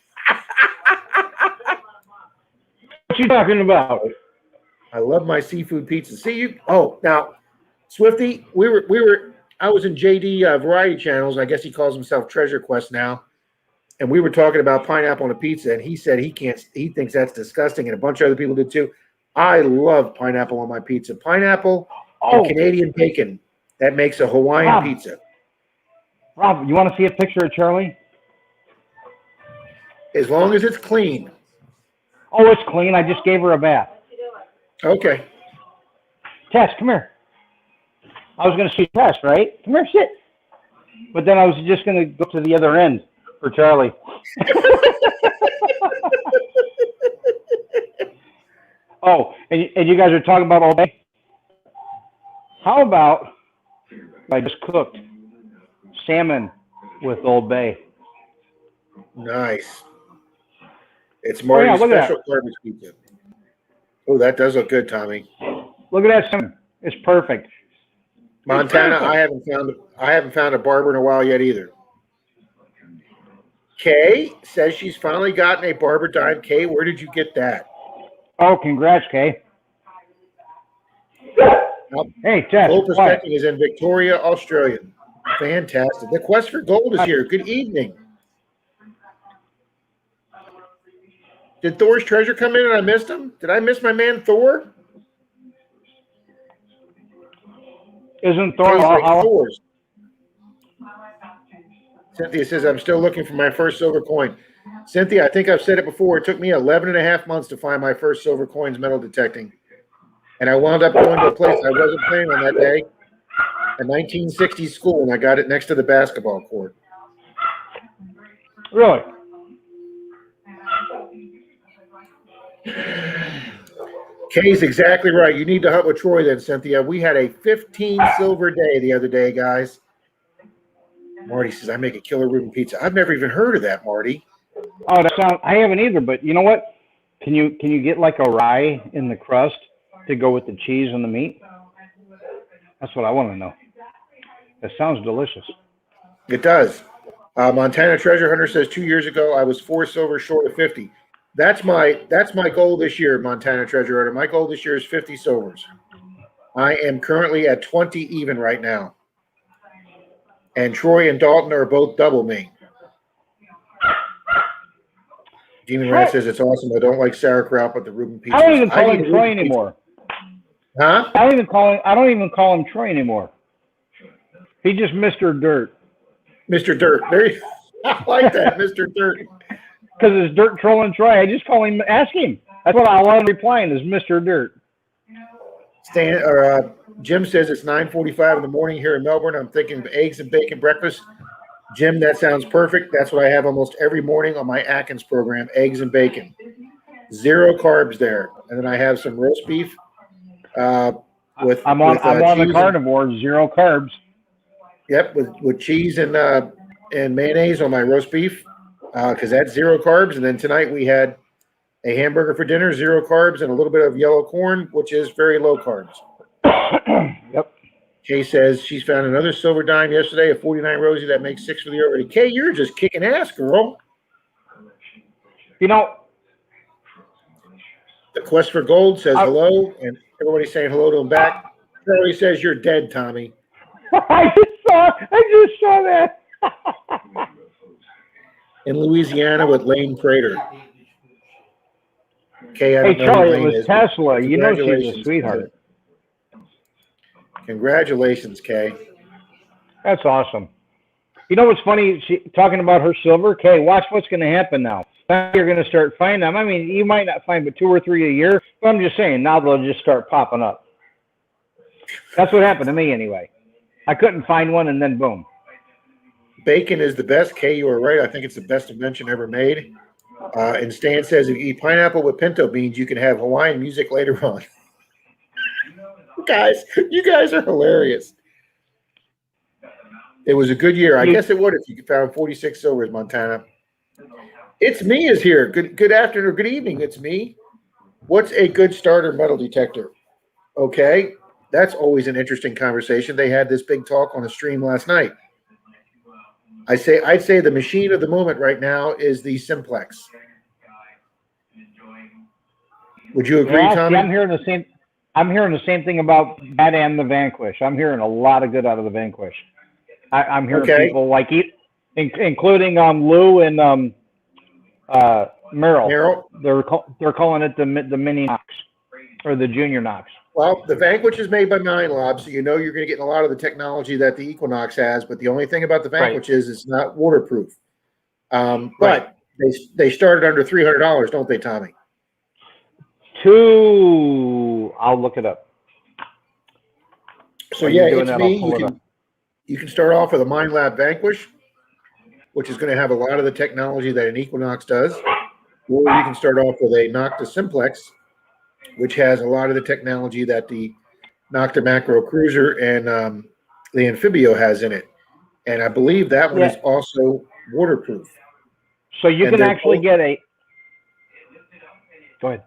What you talking about? I love my seafood pizza. See you. Oh, now, Swifty, I was in JD Variety Channels. I guess he calls himself Treasure Quest now. And we were talking about pineapple on a pizza, and he said he thinks that's disgusting, and a bunch of other people did too. I love pineapple on my pizza. Pineapple and Canadian bacon. That makes a Hawaiian pizza. Rob, you want to see a picture of Charlie? As long as it's clean. Oh, it's clean. I just gave her a bath. Okay. Tess, come here. I was going to see Tess, right? Come here, sit. But then I was just going to go to the other end for Charlie. Oh, and you guys are talking about all day? How about I just cooked salmon with Old Bay? Nice. It's Marty's special garbage pizza. Oh, that does look good, Tommy. Look at that salmon. It's perfect. Montana, I haven't found a barber in a while yet either. Kay says she's finally gotten a barber dime. Kay, where did you get that? Oh, congrats, Kay. Hey, Tess, Gold quiet. prospecting is in Victoria, Australia. Fantastic. The quest for gold is here. Good evening. Did Thor's treasure come in and I missed him? Did I miss my man Thor? Isn't Thor? Tastes like Thor's. Cynthia says, I'm still looking for my first silver coin. Cynthia, I think I've said it before. It took me 11 and a half months to find my first silver coins metal detecting. And I wound up going to a place I wasn't planning on that day, a 1960s school, and I got it next to the basketball court. Really? Kay's exactly right. You need to hunt with Troy then, Cynthia. We had a 15 silver day the other day, guys. Marty says, I make a killer Reuben pizza. I've never even heard of that, Marty. Oh, that sounds. I haven't either. But you know what? Can you get like a rye in the crust to go with the cheese and the meat? That's what I want to know. That sounds delicious. It does. Montana Treasure Hunter says 2 years ago I was 4 silver short of 50. That's my goal this year, Montana Treasure Hunter. My goal this year is 50 silvers. I am currently at 20 even right now. And Troy and Dalton are both double me. Demon Rat says it's awesome. I don't like sauerkraut, but the Reuben pizza. I don't even call him Troy anymore. Huh? I don't even call him Troy anymore. He's just Mr. Dirt. Mr. Dirt. I like that, Mr. Dirt. Because it's Dirt trolling Troy. I just call him. Ask him. That's what I want replying is Mr. Dirt. Jim says it's 9:45 in the morning here in Melbourne. I'm thinking of eggs and bacon breakfast. Jim, that sounds perfect. That's what I have almost every morning on my Atkins program, eggs and bacon. 0 carbs there. And then I have some roast beef. I'm on the carnivore, 0 carbs. Yep, with cheese and mayonnaise on my roast beef, because that's 0 carbs. And then tonight we had a hamburger for dinner, 0 carbs, and a little bit of yellow corn, which is very low carbs. Yep. Kay says she's found another silver dime yesterday, a 49 Rosie that makes 6 for the year already. Kay, you're just kicking ass, girl. You know, the quest for gold says hello, and everybody's saying hello to him back. Charlie says you're dead, Tommy. I just saw that. In Louisiana with Lane Prater. Kay, I don't hey, know Charlie, who Lane it was is. Tesla. You know she's a sweetheart. Congratulations, Kay. That's awesome. You know what's funny? Talking about her silver. Kay, watch what's going to happen now. Now you're going to start finding them. I mean, you might not find but 2 or 3 a year, but I'm just saying now they'll just start popping up. That's what happened to me anyway. I couldn't find one, and then boom. Bacon is the best. Kay, you are right. I think it's the best invention ever made. And Stan says if you eat pineapple with pinto beans, you can have Hawaiian music later on. Guys, you guys are hilarious. It was a good year. I guess it would if you found 46 silvers, Montana. It's me is here. Good afternoon or good evening. It's me. What's a good starter metal detector? Okay. That's always an interesting conversation. They had this big talk on a stream last night. I'd say the machine of the moment right now is the Simplex. Would you agree, Tommy? I'm hearing the same thing about that and the Vanquish. I'm hearing a lot of good out of the Vanquish. I'm hearing people like including Lou and Merrill. They're calling it the mini Knox or the junior Knox. Well, the Vanquish is made by Nine Lob, so you know you're going to get a lot of the technology that the Equinox has. But the only thing about the Vanquish is it's not waterproof. But they started under $300, don't they, Tommy? I'll look it up. So yeah, it's me. You can start off with a Mind Lab Vanquish, which is going to have a lot of the technology that an Equinox does, or you can start off with a Nocta Simplex, which has a lot of the technology that the Nocta Macro Cruiser and the Amphibio has in it. And I believe that one is also waterproof. So you can actually get a. Go ahead.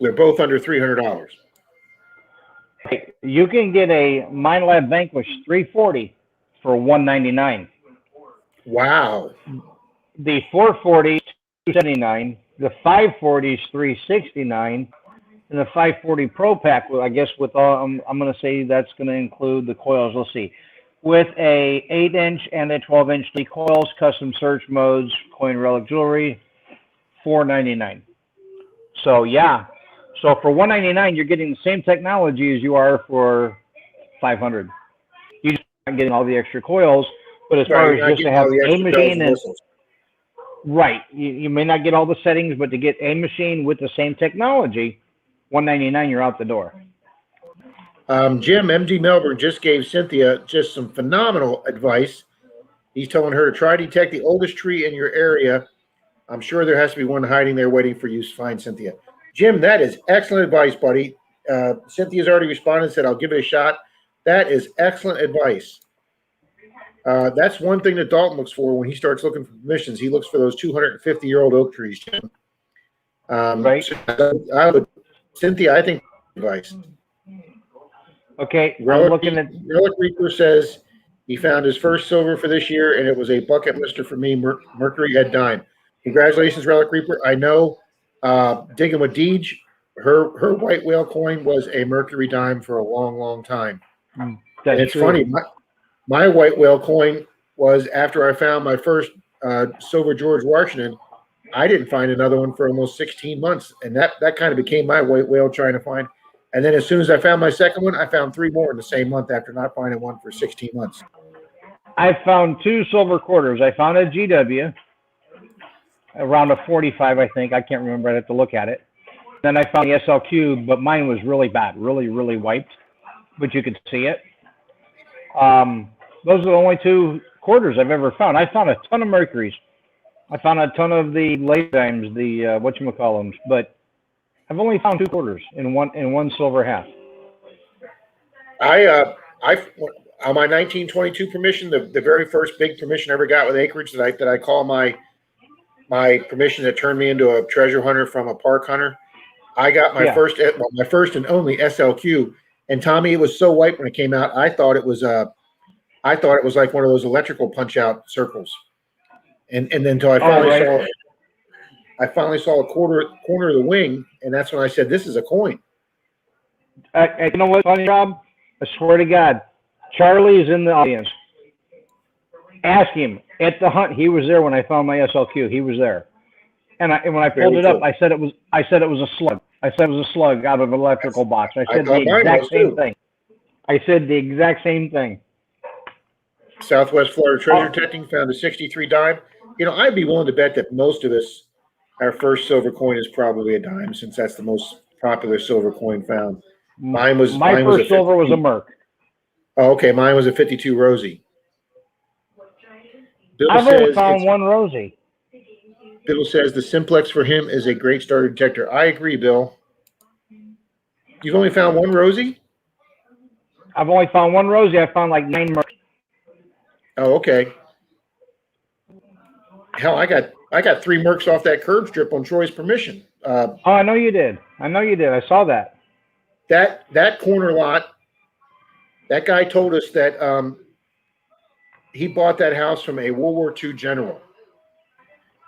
They're both under $300. You can get a Mind Lab Vanquish 340 for $199. Wow. The 440 is $279. The 540 is $369. In the 540 Pro pack, well, I guess with all, I'm going to say that's going to include the coils. We'll see. With a 8-inch and a 12-inch coils, custom search modes, coin relic jewelry, $499. So yeah, so for $199, you're getting the same technology as you are for $500. You're just not getting all the extra coils, but as far as just to have a machine and right, you may not get all the settings, but to get a machine with the same technology, $199, you're out the door. Jim, MD Melbourne, just gave Cynthia just some phenomenal advice. He's telling her to try to detect the oldest tree in your area. I'm sure there has to be one hiding there waiting for you to find Cynthia. Jim, that is excellent advice, buddy. Cynthia's already responded and said, I'll give it a shot. That is excellent advice. That's one thing that Dalton looks for when he starts looking for permissions. He looks for those 250-year-old oak trees, Jim. Right. So Cynthia, I think advice. Okay, Relic Reaper says he found his first silver for this year, and it was a bucket lister for me, Mercury at dime. Congratulations, Relic Reaper. I know digging with Deej, her white whale coin was a Mercury dime for a long, long time. And it's true. Funny, my white whale coin was after I found my first silver George Washington. I didn't find another one for almost 16 months, and that kind of became my white whale trying to find. And then as soon as I found my second one, I found 3 more in the same month after not finding one for 16 months. I found 2 silver quarters. I found a GW, around a 45, I think. I can't remember. I'd have to look at it. Then I found the SLQ, but mine was really bad, really, really wiped, but you could see it. Those are the only 2 quarters I've ever found. I found a ton of Mercuries. I found a ton of the late dimes, the whatchamacallums, but I've only found 2 quarters in one silver half. I on my 1922 permission, the very first big permission I ever got with acreage that I call my permission that turned me into a treasure hunter from a park hunter. I got my first and only SLQ, and Tommy, it was so white when it came out. I thought it was like one of those electrical punch out circles, and then until I finally saw a corner of the wing, and that's when I said, "This is a coin." You know what, funny, Rob? I swear to God, Charlie is in the audience. Ask him at the hunt. He was there when I found my SLQ. He was there, and when I pulled it up, I said it was a slug. I said it was a slug out of an electrical box. I said the exact same thing. I said the exact same thing. Southwest Florida Treasure Detecting found a 63 dime. You know, I'd be willing to bet that most of us, our first silver coin is probably a dime, since that's the most popular silver coin found. My first silver was a Merc. Oh, okay. Mine was a 52 Rosie. I've only found one Rosie. Bill says the Simplex for him is a great starter detector. I agree, Bill. You've only found one Rosie? I've only found one Rosie. I found like 9 Mercs. Oh, okay. Hell, I got 3 Mercs off that curb strip on Troy's permission. I know you did. I saw that. That corner lot, that guy told us that he bought that house from a World War II general.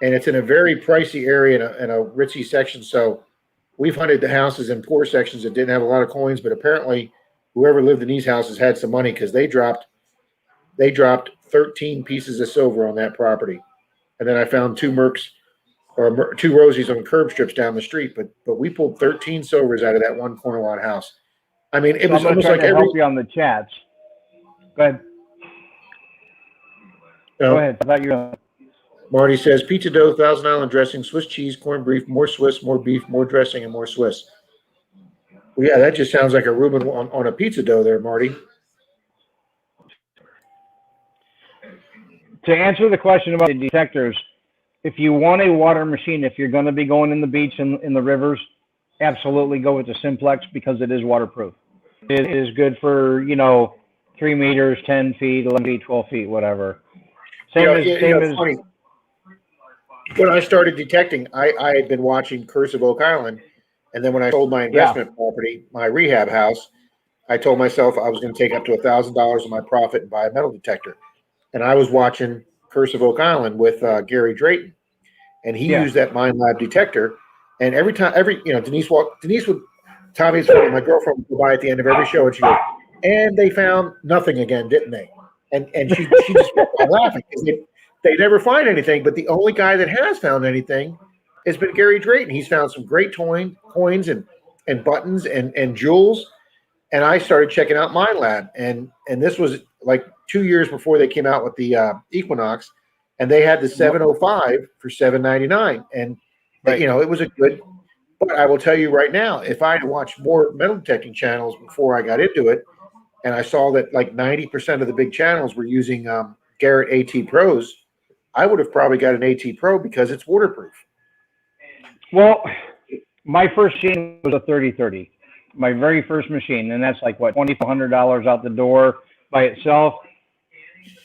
And it's in a very pricey area in a ritzy section. So we've hunted the houses in poor sections that didn't have a lot of coins, but apparently whoever lived in these houses had some money, because they dropped 13 pieces of silver on that property. And then I found 2 Mercs or 2 Rosies on curb strips down the street, but we pulled 13 silvers out of that one corner lot house. I mean, it was almost like help you on the chats. Go ahead. Go ahead. How about you? Marty says pizza dough, Thousand Island dressing, Swiss cheese, corned beef, more Swiss, more beef, more dressing, and more Swiss. Well, yeah, that just sounds like a Reuben on a pizza dough there, Marty. To answer the question about the detectors, if you want a water machine, if you're going to be going in the beach and in the rivers, absolutely go with the Simplex, because it is waterproof. It is good for, 3 meters, 10 feet, 11 feet, 12 feet, whatever. Same as funny. When I started detecting, I had been watching Curse of Oak Island, and then when I sold my investment property, my rehab house, I told myself I was going to take up to $1,000 of my profit and buy a metal detector. And I was watching Curse of Oak Island with Gary Drayton, and he used that Mind Lab detector. And every time, Denise would Tommy's funny. My girlfriend would go by at the end of every show, and she goes, "And they found nothing again, didn't they?" And she just started laughing because they never find anything. But the only guy that has found anything has been Gary Drayton. He's found some great coins and buttons and jewels. And I started checking out Mine Lab, and this was like 2 years before they came out with the Equinox, and they had the 705 for $7.99, and Right. it was a good. But I will tell you right now, if I had watched more metal detecting channels before I got into it, and I saw that like 90% of the big channels were using Garrett AT Pros, I would have probably got an AT Pro because it's waterproof. Well, my first machine was a 3030. My very first machine, and that's like what, $2,400 out the door by itself.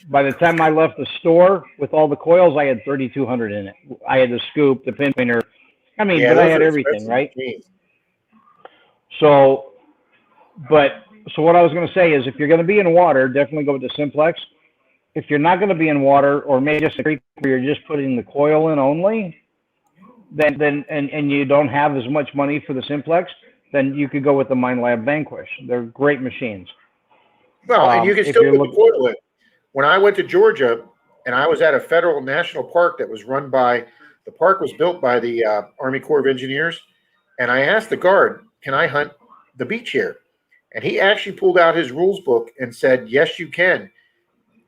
By the time I left the store with all the coils, I had 3,200 in it. I had the scoop, the pin cleaner. I mean, Yeah, but I those had are everything, expensive right? machines. So what I was going to say is, if you're going to be in water, definitely go with the Simplex. If you're not going to be in water, or maybe just a creek where you're just putting the coil in only, then and you don't have as much money for the Simplex, then you could go with the Mine Lab Vanquish. They're great machines. Well, and you can If still you're put the looking, coil in. When I went to Georgia, and I was at a federal national park that was run by, the park was built by the Army Corps of Engineers, and I asked the guard, "Can I hunt the beach here?" And he actually pulled out his rules book and said, "Yes, you can."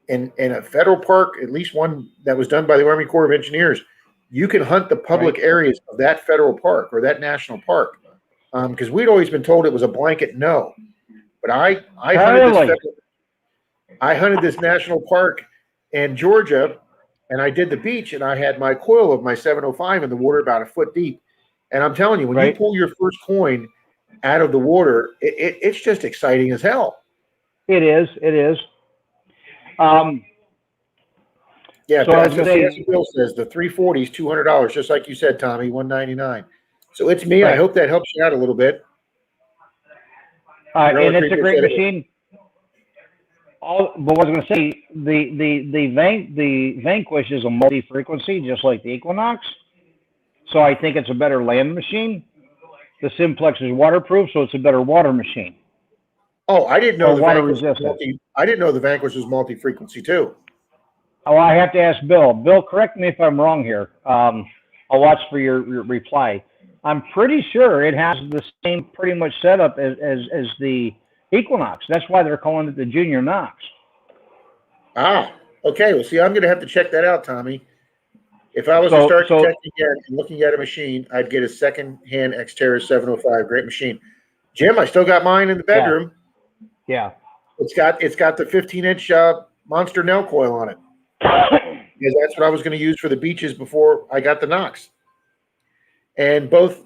In a federal park, at least one that was done by the Army Corps of Engineers, you can hunt the public right? areas of that federal park or that national park. Because we'd always been told it was a blanket no. But Really? I hunted this national park in Georgia, and I did the beach, and I had my coil of my 705 in the water about a foot deep. And I'm telling you, when you Right? pull your first coin out of the water, it's just exciting as hell. It is. It is. Um, Yeah, so I was that's going what to Fancy say, Bill says. The 340 is $200, just like you said, Tommy, 199. So it's me. I right. hope that helps you out a little bit. Really And it's a great appreciate it. machine. But what I was going to say, the Vanquish is a multi-frequency, just like the Equinox. So I think it's a better land machine. The Simplex is waterproof, so it's a better water machine, Oh, I didn't know or the water Vanquish was resistant. I didn't know the Vanquish was multi-frequency too. Oh, I have to ask Bill. Bill, correct me if I'm wrong here. I'll watch for your reply. I'm pretty sure it has the same pretty much setup as the Equinox. That's why they're calling it the Junior Knox. Ah, okay. Well, see, I'm going to have to check that out, Tommy. If I was to start detecting again and looking at a machine, I'd get a second-hand Xterra 705. Great machine. Jim, I still got mine in the bedroom. Yeah. It's got the 15-inch Monster nail coil on it. Because that's what I was going to use for the beaches before I got the Knox. And both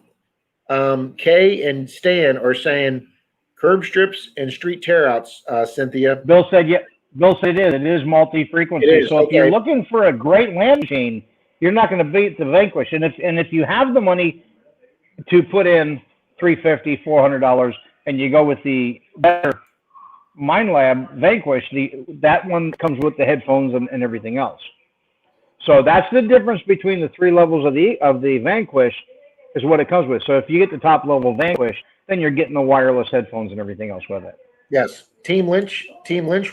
Kay and Stan are saying curb strips and street tearouts, Cynthia. Bill said, yeah. Bill said it is. It is multi-frequency. It is, so if okay. you're looking for a great land machine, you're not going to beat the Vanquish. And if you have the money to put in $350, $400, and you go with the better Mine Lab Vanquish, that one comes with the headphones and everything else. So that's the difference between the three levels of the Vanquish, is what it comes with. So if you get the top level Vanquish, then you're getting the wireless headphones and everything else with it. Yes. Team Lynch,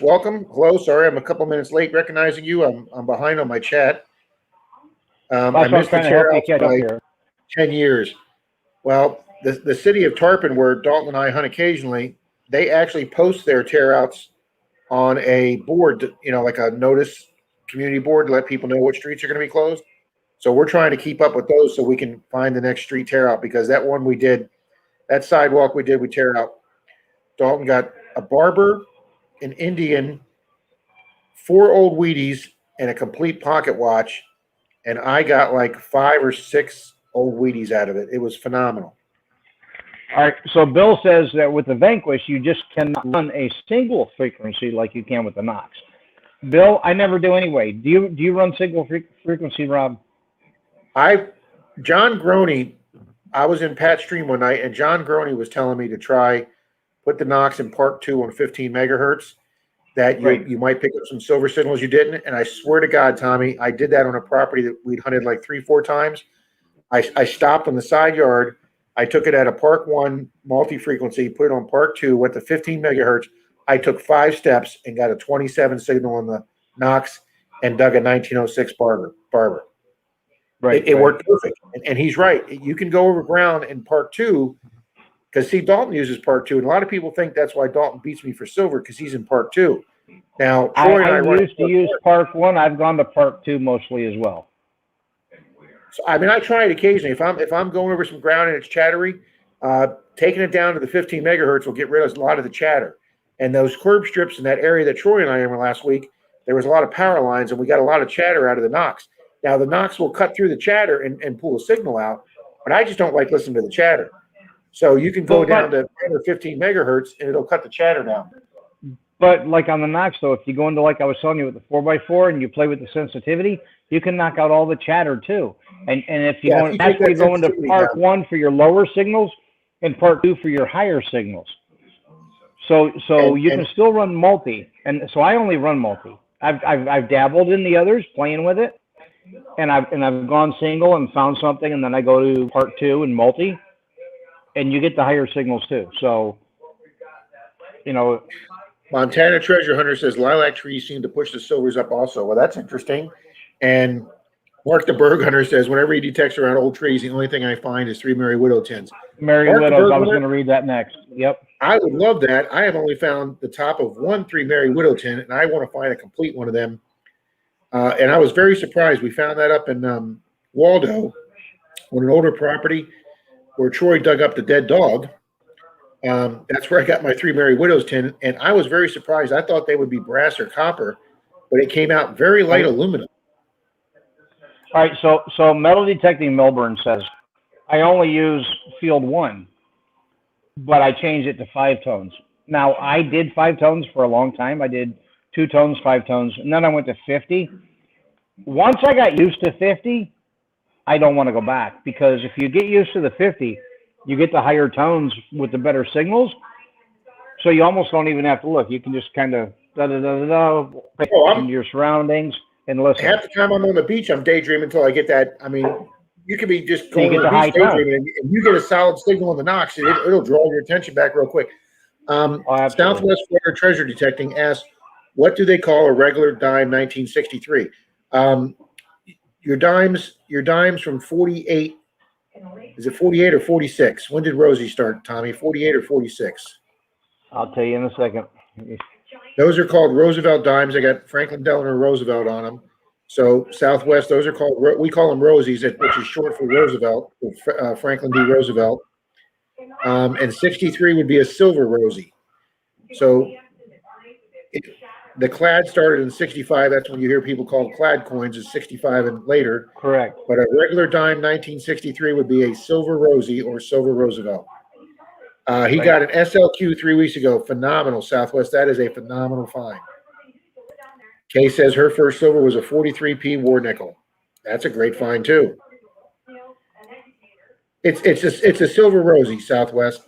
welcome. Hello. Sorry, I'm a couple minutes late recognizing you. I'm behind on my chat. I missed the chair out by 10 years. Well, the city of Tarpon, where Dalton and I hunt occasionally, they actually post their tear outs on a board, like a notice community board to let people know what streets are going to be closed. So we're trying to keep up with those so we can find the next street tear out, because that one that sidewalk we tear out. Dalton got a barber, an Indian, 4 old Wheaties, and a complete pocket watch. And I got like 5 or 6 old Wheaties out of it. It was phenomenal. All right. So Bill says that with the Vanquish, you just cannot run a single frequency like you can with the Knox. Bill, I never do anyway. Do you run single frequency, Rob? John Groney, I was in Pat Stream one night, and John Groney was telling me to put the Knox in Park 2 on 15 megahertz, that you might pick up some silver signals you didn't. And I swear to God, Tommy, I did that on a property that we'd hunted like 3-4 times. I stopped on the side yard. I took it at a Park 1 multi-frequency, put it on Park 2, went to 15 megahertz. I took 5 steps and got a 27 signal on the Knox and dug a 1906 barber. Right. It worked perfect. And he's right. You can go over ground in Park 2 because, see, Dalton uses Park 2. And a lot of people think that's why Dalton beats me for silver because he's in Park 2. Now, Troy and I used to use Park 1. I've gone to Park 2 mostly as well. So, I mean, I try it occasionally. If I'm going over some ground and it's chattery, taking it down to the 15 megahertz will get rid of a lot of the chatter. And those curb strips in that area that Troy and I were last week, there was a lot of power lines, and we got a lot of chatter out of the Knox. Now, the Knox will cut through the chatter and pull a signal out, but I just don't like listening to the chatter. So you can go down to 10 or 15 megahertz, and it'll cut the chatter down. But like on the Knox, though, if you go into, like I was telling you, with the 4x4 and you play with the sensitivity, you can knock out all the chatter too. And if you go, that's where you go into Park 1 for your lower signals and Park 2 for your higher signals. So you can still run multi, and so I only run multi. I've dabbled in the others, playing with it, and I've gone single and found something, and then I go to Park 2 and multi, and you get the higher signals too. So, you know. Montana Treasure Hunter says lilac trees seem to push the silvers up also. Well, that's interesting. And Mark the Berg Hunter says whenever he detects around old trees, the only thing I find is 3 Mary Widow tins. Mary Widows, I was going to read that next. Yep. I would love that. I have only found the top of 1 3 Mary Widow tin, and I want to find a complete one of them. And I was very surprised. We found that up in Waldo on an older property where Troy dug up the dead dog. That's where I got my 3 Mary Widows tin, and I was very surprised. I thought they would be brass or copper, but it came out very light aluminum. All right, so Metal Detecting Milburn says, I only use field 1, but I changed it to 5 tones. Now, I did 5 tones for a long time. I did 2 tones, 5 tones, and then I went to 50. Once I got used to 50, I don't want to go back, because if you get used to the 50, you get the higher tones with the better signals. So you almost don't even have to look. You can just kind of pick your surroundings and listen. Half the time I'm on the beach, I'm daydreaming until I get that. I mean, you could be just going to the beach daydreaming, and you get a solid signal on the Knox, and it'll draw your attention back real quick. Southwest Florida Treasure Detecting asks, what do they call a regular dime 1963? Your dimes from 48. Is it 48 or 46? When did Rosie start, Tommy? 48 or 46? I'll tell you in a second. Those are called Roosevelt dimes. They got Franklin Delano Roosevelt on them. So Southwest, those are called, we call them Rosies, which is short for Roosevelt, Franklin D. Roosevelt. And 63 would be a silver Rosie. So the clad started in 65. That's when you hear people call clad coins is 65 and later. Correct. But a regular dime 1963 would be a silver Rosie or silver Roosevelt. He got an SLQ 3 weeks ago. Phenomenal, Southwest. That is a phenomenal find. Kay says her first silver was a 43p war nickel. That's a great find too. It's a silver Rosie, Southwest.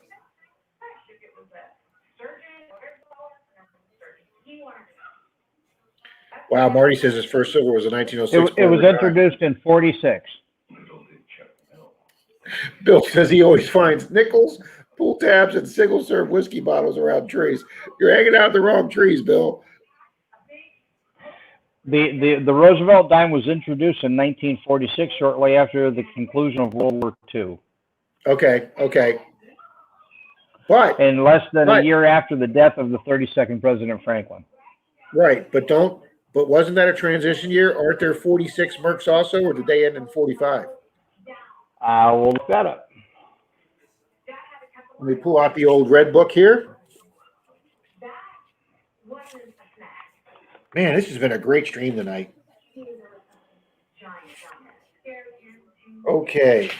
Wow, Marty says his first silver was a 1906. It was introduced in 46. Bill says he always finds nickels, pull tabs, and single-serve whiskey bottles around trees. You're hanging out the wrong trees, Bill. The Roosevelt dime was introduced in 1946, shortly after the conclusion of World War II. Okay. But and less than a year after the death of the 32nd President Franklin. Right, but wasn't that a transition year? Aren't there 46 Mercs also, or did they end in 45? We'll look that up. Let me pull out the old red book here. Man, this has been a great stream tonight. Okay.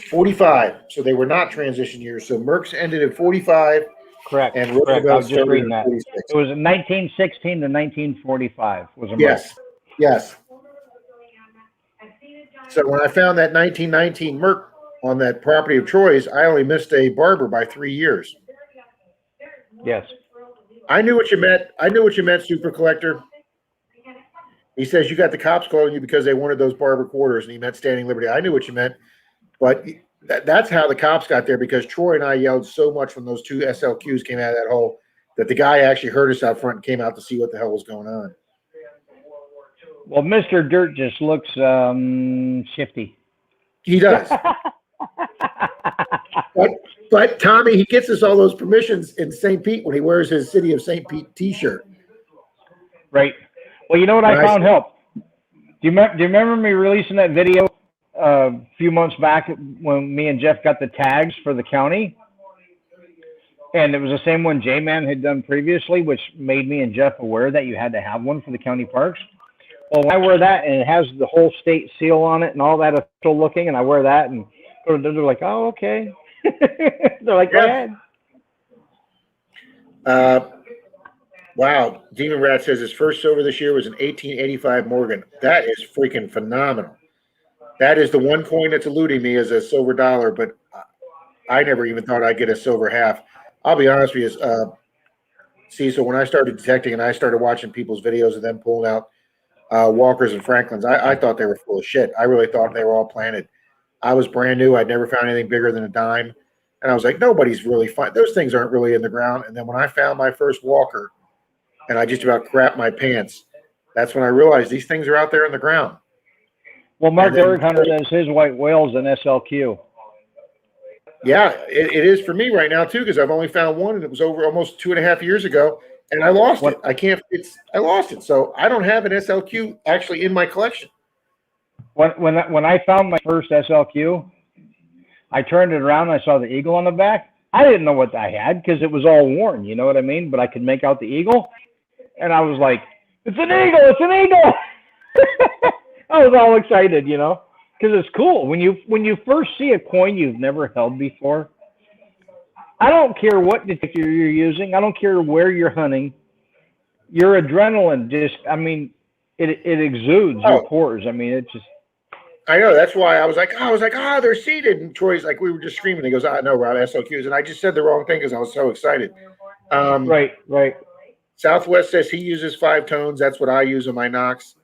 45. So they were not transition years. So Mercs ended at 45. Correct. And correct. I was just reading that. It was 1916 to 1945. Was a yes. So when I found that 1919 Merc on that property of Troy's, I only missed a barber by 3 years. Yes. I knew what you meant. Super Collector. He says, you got the cops calling you because they wanted those barber quarters, and he meant Standing Liberty. I knew what you meant, but that's how the cops got there, because Troy and I yelled so much when those two SLQs came out of that hole that the guy actually heard us out front and came out to see what the hell was going on. Well, Mr. Dirt just looks shifty. He does. But Tommy, he gets us all those permissions in St. Pete when he wears his City of St. Pete T-shirt. Right. Well, you know what I found helped? Do you remember me releasing that video a few months back when me and Jeff got the tags for the county? And it was the same one J-Man had done previously, which made me and Jeff aware that you had to have one for the county parks. Well, when I wear that and it has the whole state seal on it and all that official looking, and I wear that, and they're like, oh, okay. They're like, go ahead. Wow. Demon Rat says his first silver this year was an 1885 Morgan. That is freaking phenomenal. That is the one coin that's eluding me as a silver dollar, but I never even thought I'd get a silver half. I'll be honest with you. So when I started detecting and I started watching people's videos of them pulling out Walkers and Franklins, I thought they were full of shit. I really thought they were all planted. I was brand new. I'd never found anything bigger than a dime. And I was like, nobody's really fine. Those things aren't really in the ground. And then when I found my first Walker and I just about crapped my pants, that's when I realized these things are out there in the ground. Well, Mark Derrick Hunter says his white whale's an SLQ. Yeah, it is for me right now, too, because I've only found one, and it was over almost 2.5 years ago, and I lost it. I lost it. So I don't have an SLQ actually in my collection. When I found my first SLQ, I turned it around and I saw the eagle on the back. I didn't know what I had because it was all worn, you know what I mean? But I could make out the eagle, and I was like, it's an eagle! It's an eagle! I was all excited, you know, because it's cool. When you first see a coin you've never held before, I don't care what detector you're using. I don't care where you're hunting. Your adrenaline just, I mean, it exudes your pores. I mean, it just. I know. That's why I was like, they're seated. And Troy's like, we were just screaming. He goes, no, Rob, SLQs. And I just said the wrong thing because I was so excited. Right. Southwest says he uses 5 tones. That's what I use on my Knox.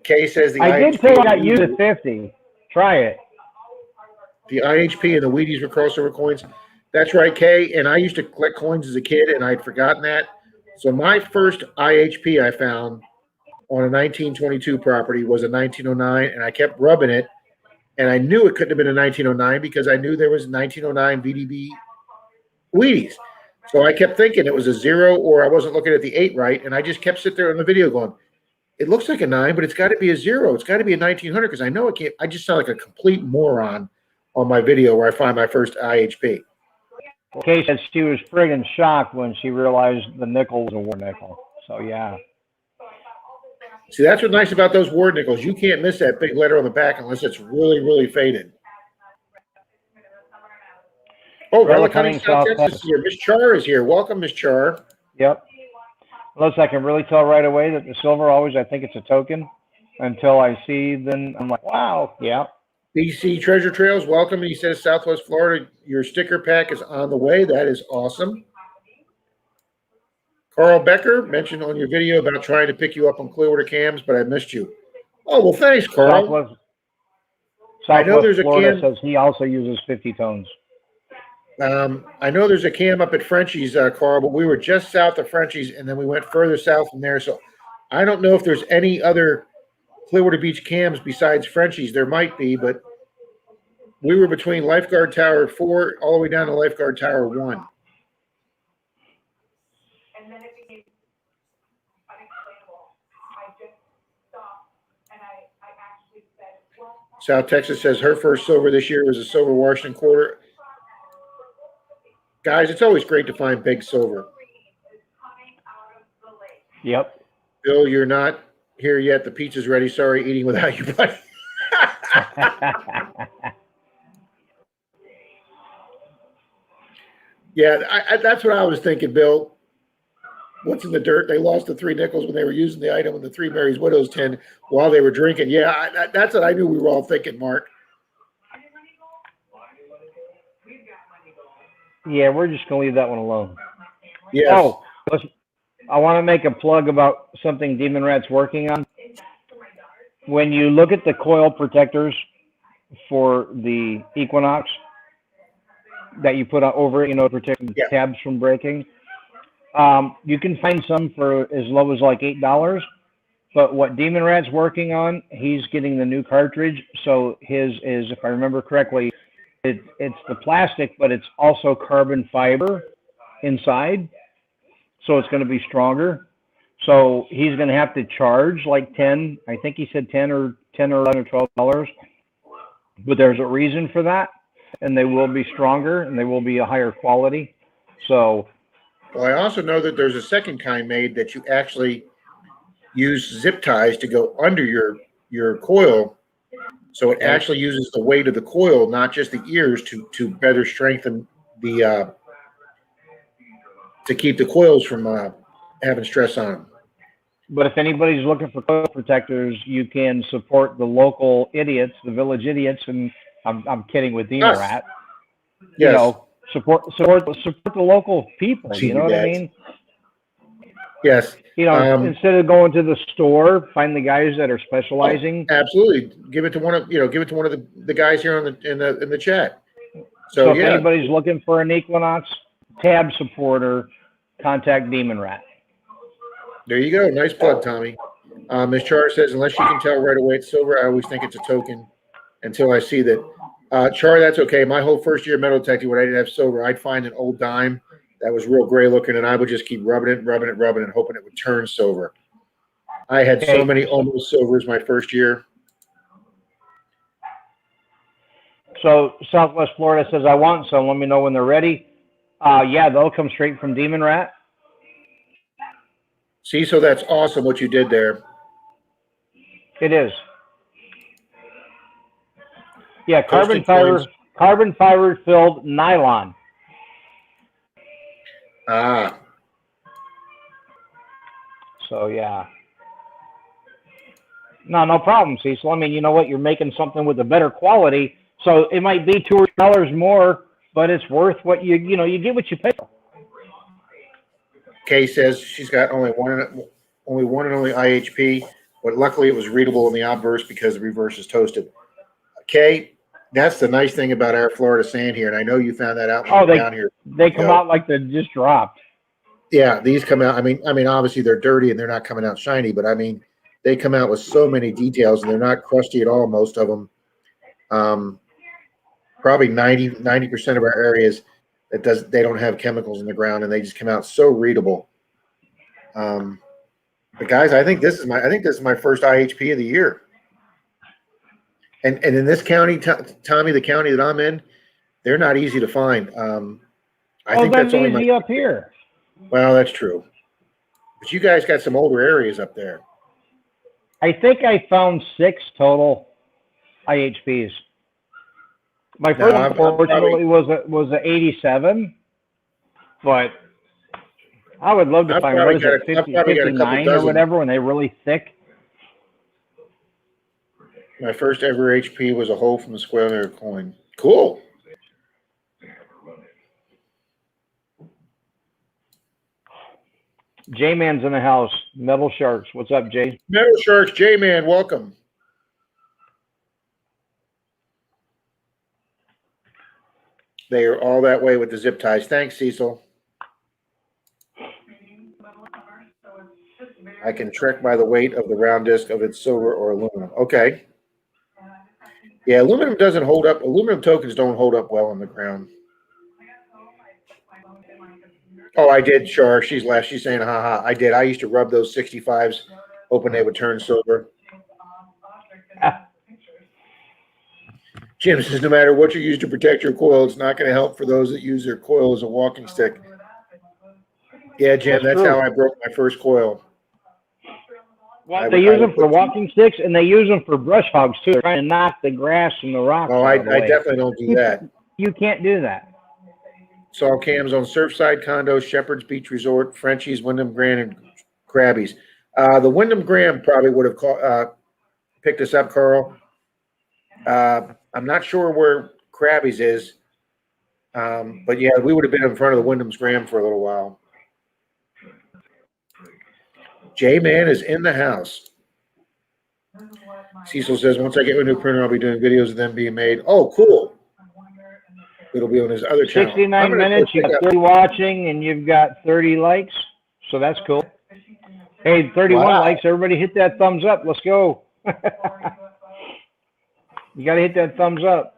Kay says I did say I got used to 50. Try it. The IHP and the Wheaties were crossover coins. That's right, Kay. And I used to collect coins as a kid, and I'd forgotten that. So my first IHP I found on a 1922 property was a 1909, and I kept rubbing it, and I knew it couldn't have been a 1909 because I knew there was 1909 VDB Wheaties. So I kept thinking it was a 0 or I wasn't looking at the 8 right, and I just kept sitting there on the video going, it looks like a 9, but it's got to be a 0. It's got to be a 1900 because I know it can't. I just sound like a complete moron on my video where I find my first IHP. Kay said she was friggin' shocked when she realized the nickel was a war nickel. So, yeah. See, that's what's nice about those war nickels. You can't miss that big letter on the back unless it's really, really faded. Oh, Relic Hunting South Texas is here. Miss Char is here. Welcome, Miss Char. Yep. Unless I can really tell right away that the silver always, I think it's a token. Until I see, then I'm like, wow, yeah. BC Treasure Trails, welcome. He says, Southwest Florida, your sticker pack is on the way. That is awesome. Carl Becker mentioned on your video about trying to pick you up on Clearwater cams, but I missed you. Oh, well, thanks, Carl. Southwest Florida says he also uses 50 tones. I know there's a cam up at Frenchie's, Carl, but we were just south of Frenchie's, and then we went further south from there. So I don't know if there's any other Clearwater Beach cams besides Frenchie's. There might be, but we were between Lifeguard Tower 4 all the way down to Lifeguard Tower 1. South Texas says her first silver this year was a silver Washington quarter. Guys, it's always great to find big silver. Yep. Bill, you're not here yet. The pizza's ready. Sorry, eating without you, buddy. Yeah, that's what I was thinking, Bill. What's in the dirt? They lost the 3 nickels when they were using the item in the 3 Mary's Widow's tin while they were drinking. Yeah, that's what I knew we were all thinking, Mark. Yeah, we're just going to leave that one alone. Yes. Oh, I want to make a plug about something Demon Rat's working on. When you look at the coil protectors for the Equinox that you put over it, you know, to protect the tabs from breaking, you can find some for as low as like $8. But what Demon Rat's working on, he's getting the new cartridge. So his is, if I remember correctly, it's the plastic, but it's also carbon fiber inside. So it's going to be stronger. So he's going to have to charge like 10, I think he said 10 or 11 or $12. But there's a reason for that. And they will be stronger and they will be a higher quality. So. Well, I also know that there's a second kind made that you actually use zip ties to go under your coil. So it actually uses the weight of the coil, not just the ears, to better strengthen the, to keep the coils from having stress on them. But if anybody's looking for coil protectors, you can support the local idiots, the village idiots, and I'm kidding with Demon Rat. You know, support the local people. You know what I mean? Yes. You know, instead of going to the store, find the guys that are specializing. Oh, absolutely, give it to one of the guys here in the chat. So if anybody's looking for an Equinox tab supporter, contact Demon Rat. There you go. Nice plug, Tommy. Ms. Char says, unless you can tell right away it's silver, I always think it's a token until I see that. Char, that's okay. My whole first year metal detecting, when I didn't have silver, I'd find an old dime that was real gray looking, and I would just keep rubbing it, hoping it would turn silver. I had so many almost silvers my first year. So Southwest Florida says, I want some. Let me know when they're ready. Yeah, they'll come straight from Demon Rat. See, so that's awesome what you did there. It is. Yeah, carbon fiber filled nylon. So yeah. No problem, Cecil. I mean, you know what? You're making something with a better quality, so it might be $2 or $3 more, but it's worth what you get what you pay for. Kay says she's got only one and only IHP, but luckily it was readable in the obverse because the reverse is toasted. Kay, that's the nice thing about our Florida sand here, and I know you found that out when you were down here. They come out like they just dropped. Yeah, these come out. I mean, obviously they're dirty and they're not coming out shiny, but I mean, they come out with so many details and they're not crusty at all. Most of them, probably 90% of our areas they don't have chemicals in the ground and they just come out so readable. But guys, I think this is my first IHP of the year. And in this county, Tommy, the county that I'm in, they're not easy to find. I think that's only easy up here. Well, that's true. But you guys got some older areas up there. I think I found 6 total IHPs. My first one, unfortunately, was a 87, but I would love to find, what is it, 59 or whatever, when they're really thick. My first ever HP was a hole from the square coin. Cool. J-Man's in the house. Metal Sharks. What's up, Jay? Metal Sharks, J-Man, welcome. They are all that way with the zip ties. Thanks, Cecil. I can check by the weight of the round disc of its silver or aluminum. Okay. Yeah, aluminum doesn't hold up. Aluminum tokens don't hold up well on the ground. Oh, I did, Char. She's left. She's saying, haha. I did. I used to rub those 65s, hoping they would turn silver. Jim says, no matter what you use to protect your coil, it's not going to help for those that use their coil as a walking stick. Yeah, Jim, that's how I broke my first coil. Well, they use them for walking sticks, and they use them for brush hogs, too. They're trying to knock the grass and the rocks out of the way. I definitely don't do that. You can't do that. Saw cams on Surfside Condos, Shepherd's Beach Resort, Frenchies, Wyndham Grand, and Krabby's. The Wyndham Grand probably would have picked us up, Carl. I'm not sure where Krabby's is, but yeah, we would have been in front of the Wyndham's Grand for a little while. J-Man is in the house. Cecil says, once I get my new printer, I'll be doing videos of them being made. Oh, cool. It'll be on his other channel. 69 minutes, you got 30 watching, and you've got 30 likes. So that's cool. Hey, 31 likes. Everybody hit that thumbs up. Let's go. You got to hit that thumbs up.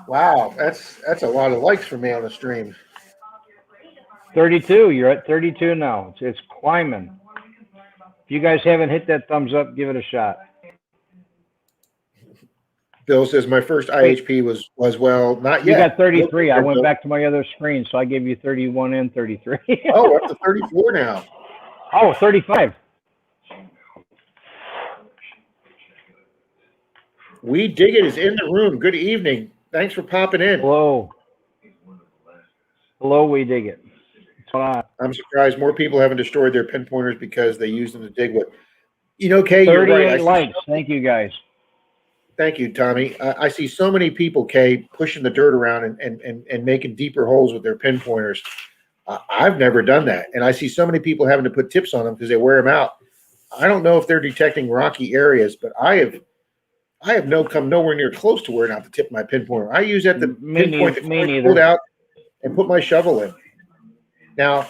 Wow, that's a lot of likes for me on the stream. 32. You're at 32 now. It's climbing. If you guys haven't hit that thumbs up, give it a shot. Bill says my first IHP was well, not You yet. got 33. I went back to my other screen, so I gave you 31 and 33. Oh, we're up to 34 now. Oh, 35. We Dig It is in the room. Good evening. Thanks for popping in. Hello. Hello, We Dig It. I'm surprised more people haven't destroyed their pinpointers because they use them to dig with. You know, Kay, 38 you're right. likes. Thank you, guys. Thank you, Tommy. I see so many people, Kay, pushing the dirt around and making deeper holes with their pinpointers. I've never done that. And I see so many people having to put tips on them because they wear them out. I don't know if they're detecting rocky areas, but I have come nowhere near close to wearing out the tip of my pinpointer. I use that to pinpoint the coin pulled out and put my shovel in. Now,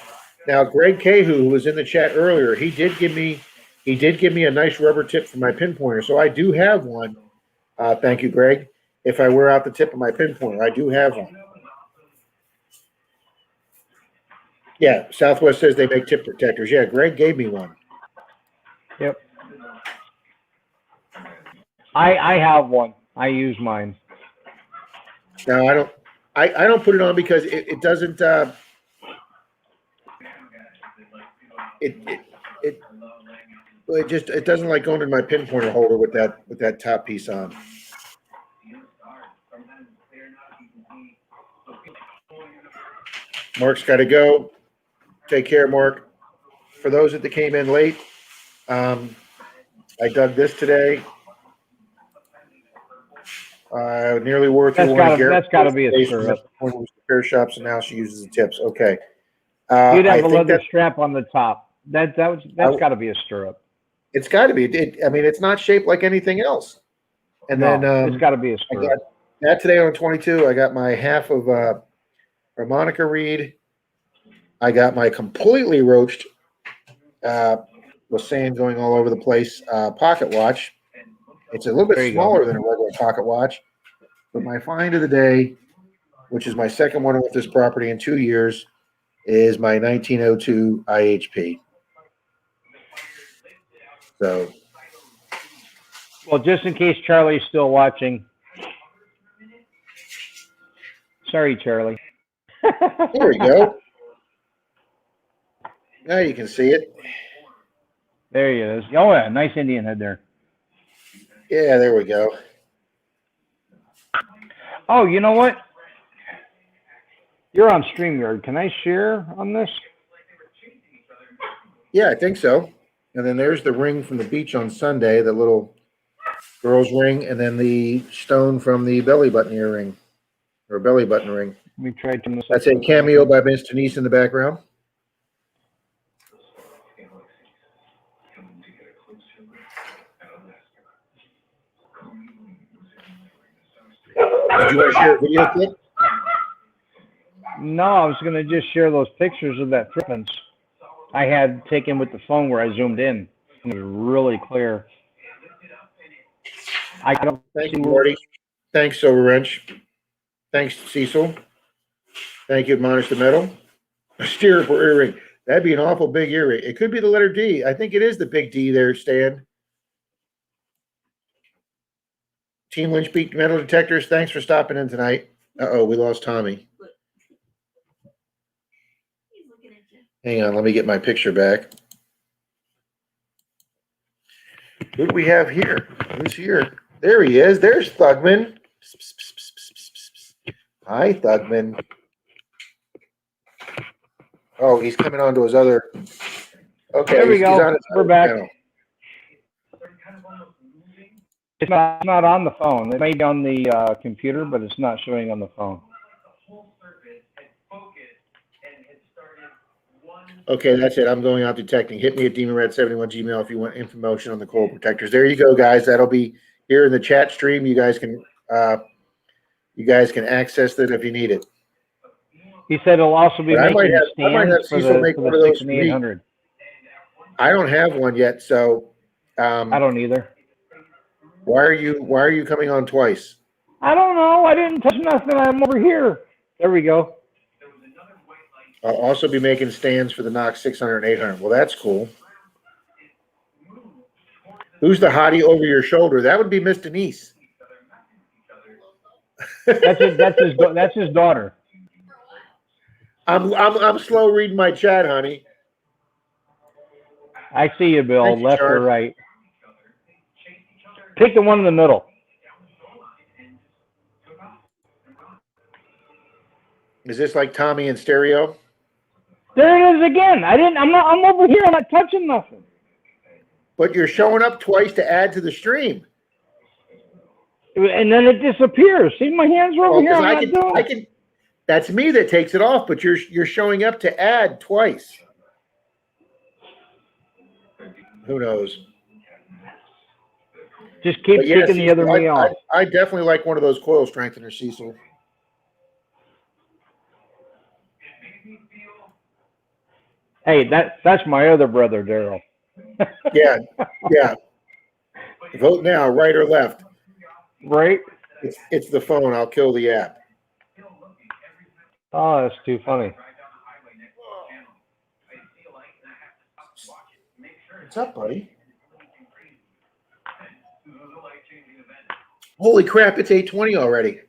Greg Cahu, who was in the chat earlier, he did give me a nice rubber tip for my pinpointer. So I do have one. Thank you, Greg. If I wear out the tip of my pinpointer, I do have one. Yeah, Southwest says they make tip protectors. Yeah, Greg gave me one. Yep. I have one. I use mine. No, I don't put it on because it doesn't. It doesn't like going in my pinpointer holder with that top piece on. Mark's got to go. Take care, Mark. For those that came in late, I dug this today. Nearly wore through one of Garrett's. That's got to be a stirrup. Repair shops, and now she uses the tips. Okay. You'd have a leather strap on the top. That's got to be a stirrup. It's got to be. It's not shaped like anything else. And then it's got to be a stirrup. I got that today on 22. I got my half of harmonica reed. I got my completely roached, with sand going all over the place, pocket watch. It's a little bit smaller than a regular pocket watch. But my find of the day, which is my second one with this property in 2 years, is my 1902 IHP. So, well, just in case Charlie's still watching. Sorry, Charlie. There we go. Now you can see it. There he is. Oh, yeah, nice Indian head there. Yeah, there we go. Oh, you know what? You're on StreamYard. Can I share on this? Yeah, I think so. And then there's the ring from the beach on Sunday, the little girl's ring, and then the stone from the belly button earring, or belly button ring. Let me try to. That's a cameo by Vince Denise in the background. Did you want to share a video clip? No, I was going to just share those pictures of that thrippence I had taken with the phone where I zoomed in. It was really clear. Thank you, Marty. Thanks, Silver Wrench. Thanks, Cecil. Thank you, Admonish the Metal. A stirrup or earring. That'd be an awful big earring. It could be the letter D. I think it is the big D there, Stan. Team Lynch Peak Metal Detectors, thanks for stopping in tonight. Uh-oh, we lost Tommy. Hang on, let me get my picture back. Who do we have here? Who's here? There he is. There's Thugman. Hi, Thugman. Oh, he's coming on to his other. Okay, there we go. We're back. Channel. It's not on the phone. It may be on the computer, but it's not showing on the phone. Okay, that's it. I'm going out detecting. Hit me at demonred71 Gmail if you want information on the coral protectors. There you go, guys. That'll be here in the chat stream. You guys can access it if you need it. He said he'll also be But making I might have stands for Cecil the make for one the of 6 those and for me. 800. I don't have one yet, so I don't either. why are you coming on twice? I don't know. I didn't touch nothing. I'm over here. There we go. I'll also be making stands for the Knox 600 and 800. Well, that's cool. Who's the hottie over your shoulder? That would be Miss Denise. That's his daughter. I'm slow reading my chat, honey. I see you, Bill. Thank you, Left Char. or right? Pick the one in the middle. Is this like Tommy in stereo? There it is again. I'm over here. I'm not touching nothing. But you're showing up twice to add to the stream. And then it disappears. See, my hands are over here. I'm not doing it. That's me that takes it off, but you're showing up to add twice. Who knows? Just keep kicking the other me off. I definitely like one of those coil strengtheners, Cecil. Hey, that's my other brother, Daryl. Yeah. Vote now, right or left. Right? It's the phone. I'll kill the app. Oh, that's too funny. What's up, buddy? Holy crap, it's 8:20 already.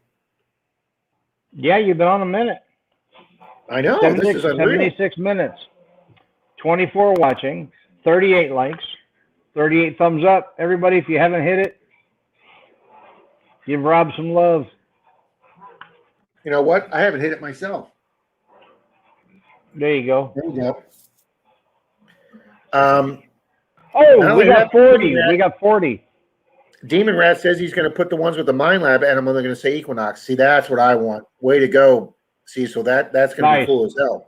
Yeah, you've been on a minute. I know. This is unreal. 76 minutes. 24 watching. 38 likes. 38 thumbs up. Everybody, if you haven't hit it, give Rob some love. You know what? I haven't hit it myself. There you go. There you go. Oh, we got 40. We got 40. Demon Rat says he's going to put the ones with the Mind Lab animal. They're going to say Equinox. See, that's what I want. Way to go, Cecil. That's going to be cool as hell.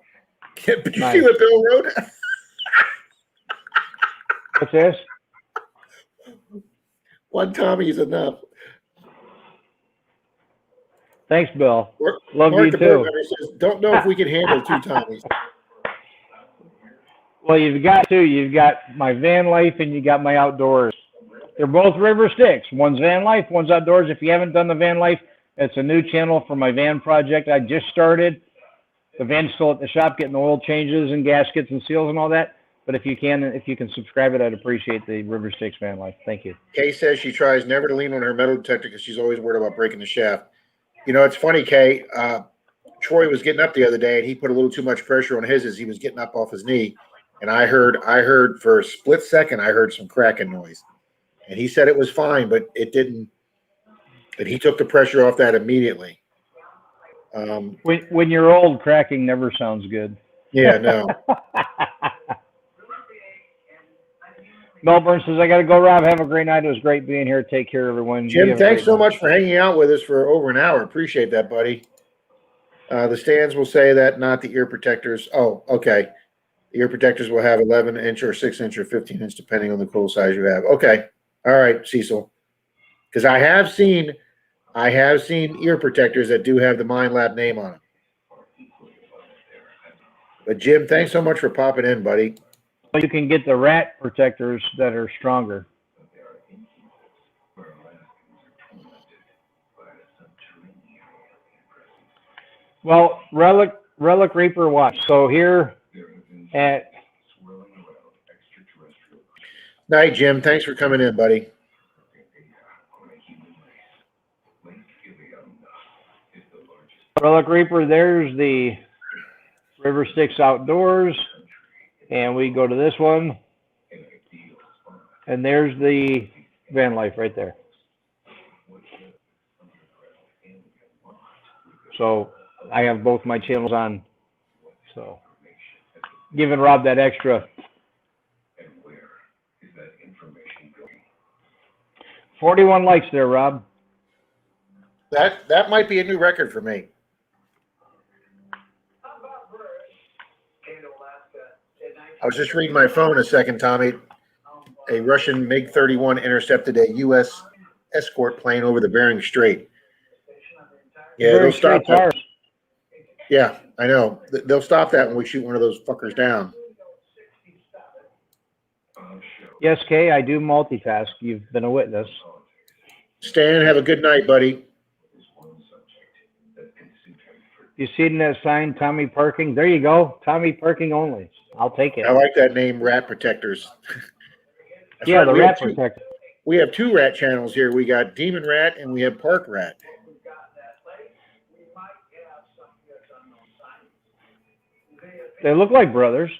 Did you see what Bill wrote? What's this? One Tommy's enough. Thanks, Bill. Love you too. Says, don't know if we can handle 2 Tommies. Well, you've got 2. You've got my van life and you got my outdoors. They're both river sticks. One's van life, one's outdoors. If you haven't done the van life, it's a new channel for my van project I just started. The van's still at the shop getting oil changes and gaskets and seals and all that. But if you can subscribe it, I'd appreciate the river sticks van life. Thank you. Kay says she tries never to lean on her metal detector because she's always worried about breaking the shaft. You know, it's funny, Kay. Troy was getting up the other day and he put a little too much pressure on his as he was getting up off his knee. And I heard for a split second, I heard some cracking noise. And he said it was fine, but it didn't. And he took the pressure off that immediately. When you're old, cracking never sounds good. Yeah, no. Melbourne says, I got to go, Rob. Have a great night. It was great being here. Take care, everyone. Jim, thanks so much for hanging out with us for over an hour. Appreciate that, buddy. The stands will say that, not the ear protectors. Oh, okay. The ear protectors will have 11-inch or 6-inch or 15-inch, depending on the coil size you have. Okay. All right, Cecil. Because I have seen ear protectors that do have the Mind Lab name on them. But Jim, thanks so much for popping in, buddy. You can get the rat protectors that are stronger. Well, Relic Reaper watch. So here at Night, Jim. Thanks for coming in, buddy. Relic Reaper, there's the River Sticks Outdoors. And we go to this one. And there's the van life right there. So I have both my channels on. So giving Rob that extra. 41 likes there, Rob. That might be a new record for me. I was just reading my phone a second, Tommy. A Russian MiG-31 intercepted a U.S. escort plane over the Bering Strait. Yeah, Bering they'll stop Strait's that. ours. Yeah, I know. They'll stop that when we shoot one of those fuckers down. Yes, Kay, I do multitask. You've been a witness. Stan, have a good night, buddy. You seen that sign, Tommy Parking? There you go. Tommy Parking only. I'll take it. I like that name, Rat Protectors. Yeah, right. the Rat Protector. We have two rat channels here. We got Demon Rat and we have Park Rat. They look like brothers.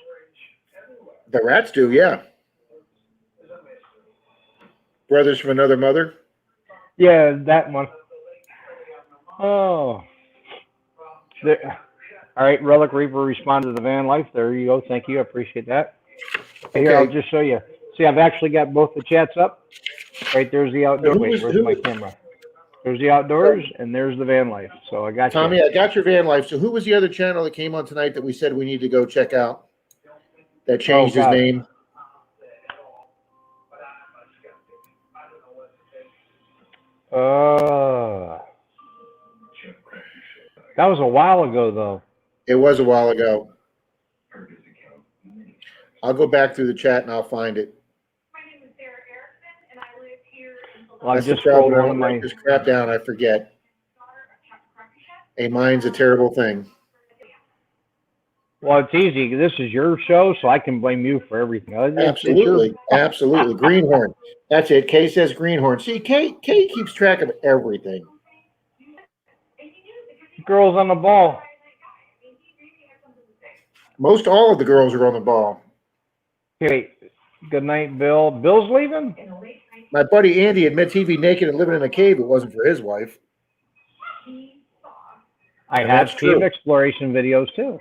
The rats do, yeah. Brothers from another mother. Yeah, that one. Oh. There. All right, Relic Reaper responded to the van life. There you go. Thank you. I appreciate that. Here, I'll just show you. See, I've actually got both the chats up. Right there's the outdoors. Wait, where's my camera? There's the outdoors, and there's the van life. So I got Tommy, you. I got your van life. So who was the other channel that came on tonight that we said we need to go check out? That changed his name. That was a while ago, though. It was a while ago. I'll go back through the chat and I'll find it. Well, That's the problem. I don't write this crap down. I forget. A mind's a terrible thing. Well, it's easy. This is your show, so I can blame you for everything. Absolutely. Absolutely. Greenhorn. That's it. Kay says Greenhorn. See, Kay keeps track of everything. Girls on the ball. Most all of the girls are on the ball. Okay. Good night, Bill. Bill's leaving? My buddy Andy admits he'd be naked and living in a cave if it wasn't for his wife. I have cave exploration videos, too.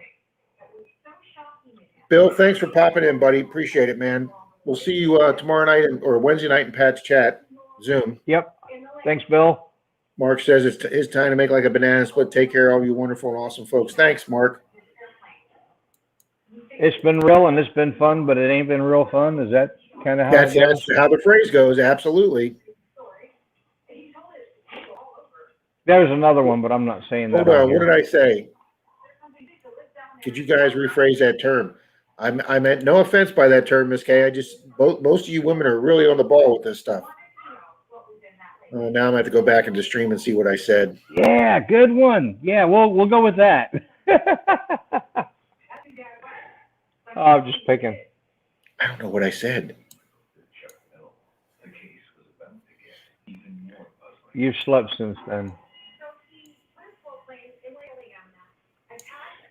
Bill, thanks for popping in, buddy. Appreciate it, man. We'll see you tomorrow night or Wednesday night in Pat's chat, Zoom. Yep. Thanks, Bill. Mark says it's his time to make like a banana split. Take care of all you wonderful and awesome folks. Thanks, Mark. It's been real and it's been fun, but it ain't been real fun. Is that kind of how it goes? That's how the phrase goes. Absolutely. There's another one, but I'm not saying that. Hold on. What did I say? Could you guys rephrase that term? I meant no offense by that term, Miss Kay. Most of you women are really on the ball with this stuff. Now I'm gonna have to go back into stream and see what I said. Yeah, good one. Yeah, we'll go with that. Oh, I'm just picking. I don't know what I said. You've slept since then.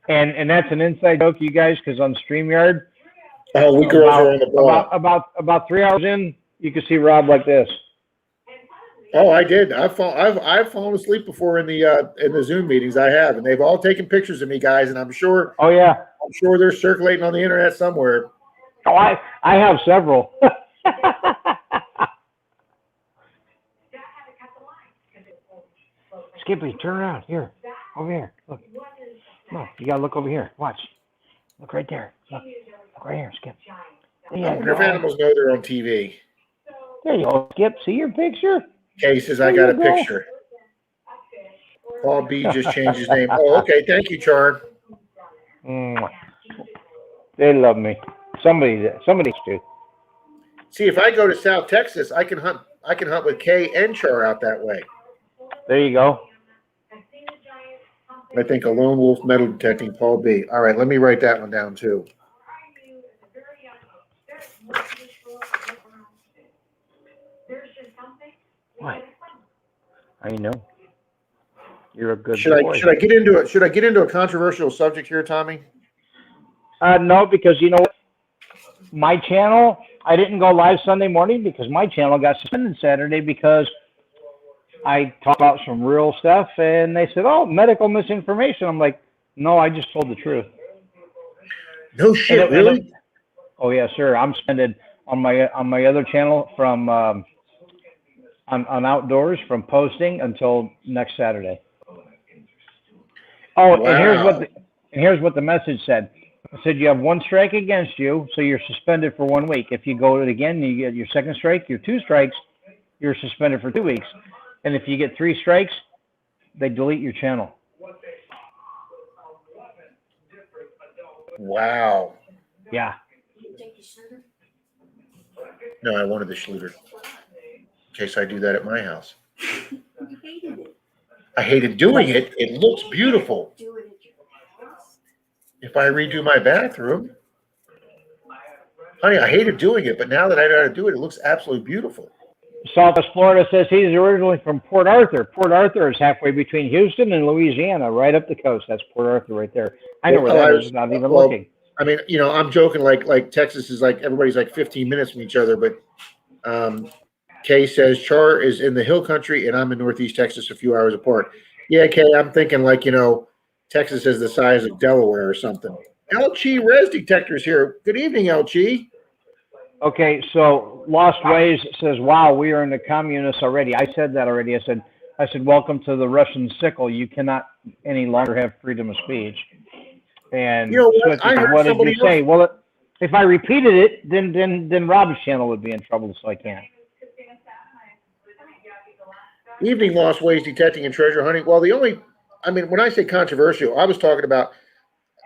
And that's an inside joke, you guys, because on StreamYard, we girls are on the ball. About 3 hours in, you can see Rob like this. Oh, I did. I've fallen asleep before in the Zoom meetings. I have, and they've all taken pictures of me, guys. And I'm sure. Oh yeah. I'm sure they're circulating on the internet somewhere. Oh, I have several. Skippy, turn around here, over here. Look, no, you gotta look over here. Watch. Look right there. Look right here, Skip. I wonder if animals know they're on TV. There you go, Skip. See your picture? Kay says I got a picture. Paul B just changed his name. Oh, okay. Thank you, Char. They love me. Somebody do. See, if I go to South Texas, I can hunt with Kay and Char out that way. There you go. I think a lone wolf metal detecting Paul B. All right, let me write that one down too. What? I know. You're a good boy. Should I get into it? Should I get into a controversial subject here, Tommy? No, because you know what? My channel, I didn't go live Sunday morning because my channel got suspended Saturday because I talked about some real stuff, and they said, "Oh, medical misinformation." I'm like, "No, I just told the truth." No shit, really? Oh yeah, sir. I'm suspended on my other channel from on outdoors from posting until next Saturday. Oh, wow. And here's what the message said. I said you have one strike against you, so you're suspended for 1 week. If you go to it again, you get your second strike, your 2 strikes, you're suspended for 2 weeks. And if you get 3 strikes, they delete your channel. Wow. Yeah. No, I wanted the Schluter. In case I do that at my house. You hated it. I hated doing it. It looks beautiful. Do it at your house. If I redo my bathroom, honey, I hated doing it, but now that I know how to do it, it looks absolutely beautiful. Southwest Florida says he's originally from Port Arthur. Port Arthur is halfway between Houston and Louisiana, right up the coast. That's Port Arthur right there. I know where that is, not even looking. I mean, you know, I'm joking like Texas is like everybody's like 15 minutes from each other, but Kay says Char is in the hill country and I'm in Northeast Texas a few hours apart. Yeah, Kay, I'm thinking like, you know, Texas is the size of Delaware or something. LG Res Detectors here. Good evening, LG. Okay, so Lost Ways says, wow, we are in the communists already. I said that already. I said, welcome to the Russian sickle. You cannot any longer have freedom of speech. And you know what? what did you say? Well, if I repeated it, then Rob's channel would be in trouble, so I can't. Evening, Lost Ways Detecting and Treasure Hunting. Well, when I say controversial, I was talking about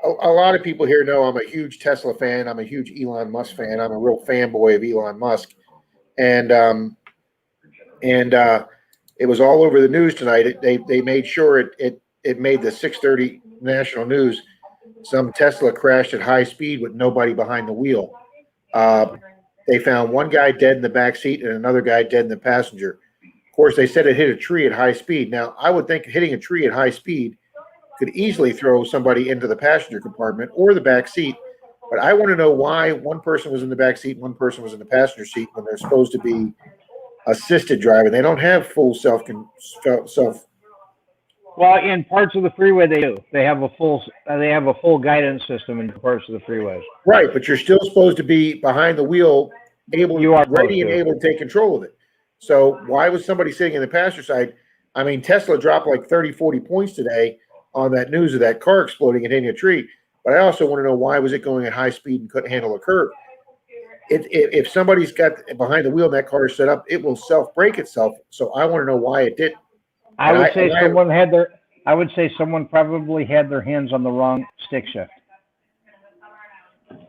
a lot of people here know I'm a huge Tesla fan. I'm a huge Elon Musk fan. I'm a real fanboy of Elon Musk. And it was all over the news tonight. They made sure it made the 6:30 national news. Some Tesla crashed at high speed with nobody behind the wheel. They found one guy dead in the back seat and another guy dead in the passenger. Of course, they said it hit a tree at high speed. Now, I would think hitting a tree at high speed could easily throw somebody into the passenger compartment or the back seat. But I want to know why one person was in the back seat and one person was in the passenger seat when they're supposed to be assisted driving. They don't have full self. Well, in parts of the freeway, they do. They have a full guidance system in parts of the freeways. Right, but you're still supposed to be behind the wheel, ready and able to take control of it. So why was somebody sitting in the passenger side? I mean, Tesla dropped like 30, 40 points today on that news of that car exploding and hitting a tree. But I also want to know why was it going at high speed and couldn't handle a curve? If somebody's got behind the wheel and that car is set up, it will self-brake itself. So I want to know why it didn't. I would say someone probably had their hands on the wrong stick shift.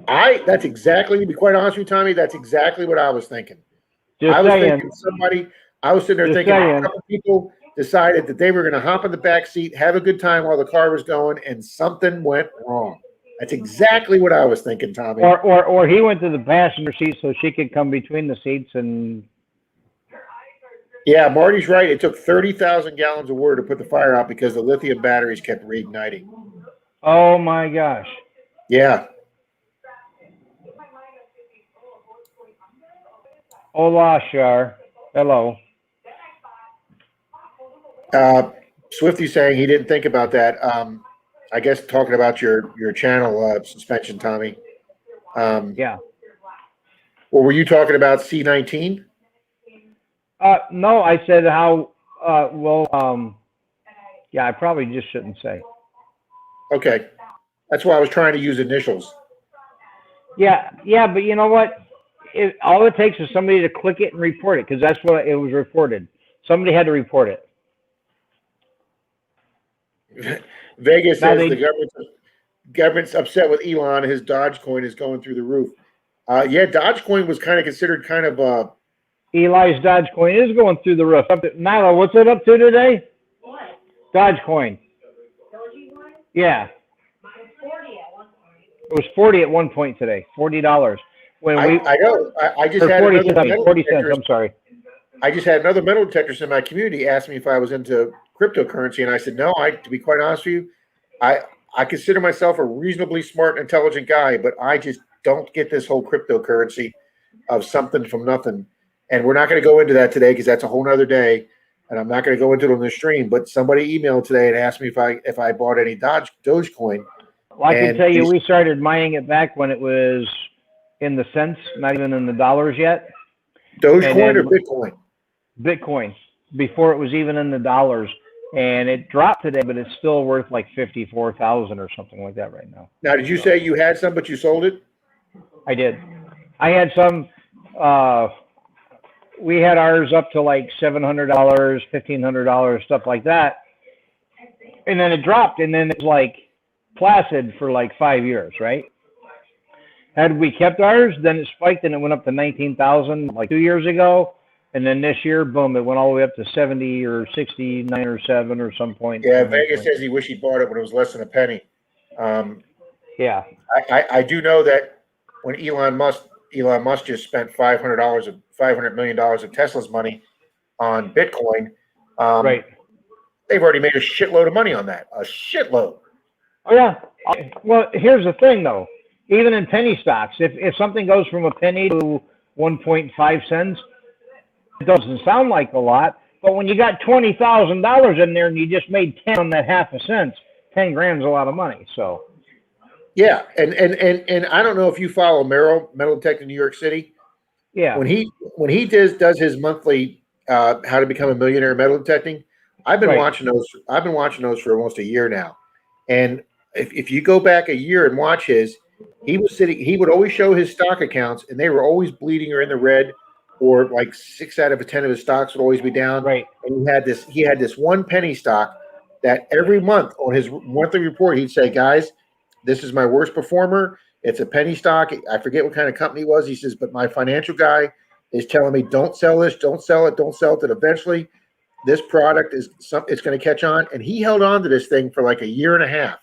That's exactly, to be quite honest with you, Tommy, that's exactly what I was thinking. I was sitting there thinking a couple people decided that they were going to hop in the back seat, have a good time while the car was going, and something went wrong. That's exactly what I was thinking, Tommy. Or he went to the passenger seat so she could come between the seats and. Yeah, Marty's right. It took 30,000 gallons of water to put the fire out because the lithium batteries kept reigniting. Oh my gosh. Yeah. Hola, Shar. Hello. Swifty saying he didn't think about that. I guess talking about your channel suspension, Tommy. Yeah. Well, were you talking about C19? No, I said how. Yeah, I probably just shouldn't say. Okay, that's why I was trying to use initials. Yeah, but you know what? All it takes is somebody to click it and report it, because that's what it was reported. Somebody had to report it. Vegas says the government's upset with Elon. His Dogecoin is going through the roof. Yeah, Dogecoin was kind of considered kind of Eli's Dogecoin is going through the roof. Nyla, what's it up to today? What? Dogecoin. Dogecoin? Yeah. It was 40 at one point. It was 40 at one point today. $40. I know. I just had 40 another cents. 40 cents. I'm sorry. I just had another metal detectorist in my community ask me if I was into cryptocurrency, and I said no. To be quite honest with you, I consider myself a reasonably smart, intelligent guy, but I just don't get this whole cryptocurrency of something from nothing. And we're not going to go into that today because that's a whole nother day, and I'm not going to go into it on the stream. But somebody emailed today and asked me if I bought any Dogecoin. Well, I can tell you, we started mining it back when it was in the cents, not even in the dollars yet. Dogecoin or Bitcoin? Bitcoin, before it was even in the dollars. and it dropped today, but it's still worth like 54,000 or something like that right now. Now, did you say you had some, but you sold it? I did. I had some. We had ours up to like $700, $1,500, stuff like that, and then it dropped, and then it's like placid for like 5 years, right? Had we kept ours, then it spiked and it went up to 19,000 like 2 years ago. And then this year, boom, it went all the way up to 70 or 69 or 7 or some point. Yeah, Vegas says he wished he bought it when it was less than a penny. Yeah. I do know that when Elon Musk just spent $500 million of Tesla's money on Bitcoin. Right. They've already made a shitload of money on that. A shitload. Oh yeah. Well, here's the thing though. Even in penny stocks, if something goes from a penny to 1.5 cents, it doesn't sound like a lot. But when you got $20,000 in there and you just made 10 on that half a cent, 10 grand's a lot of money. So. Yeah, and I don't know if you follow Merrill Metal Detector in New York City. Yeah. When he does his monthly how to become a millionaire metal detecting, I've been watching those. I've been watching those for almost a year now. And if you go back a year and watch his, he would always show his stock accounts, and they were always bleeding or in the red, or like 6 out of 10 of his stocks would always be down. Right. And he had this one penny stock that every month on his monthly report he'd say, guys, this is my worst performer. It's a penny stock. I forget what kind of company it was. He says, but my financial guy is telling me, don't sell this, don't sell it. That eventually this product it's going to catch on. And he held on to this thing for like a year and a half.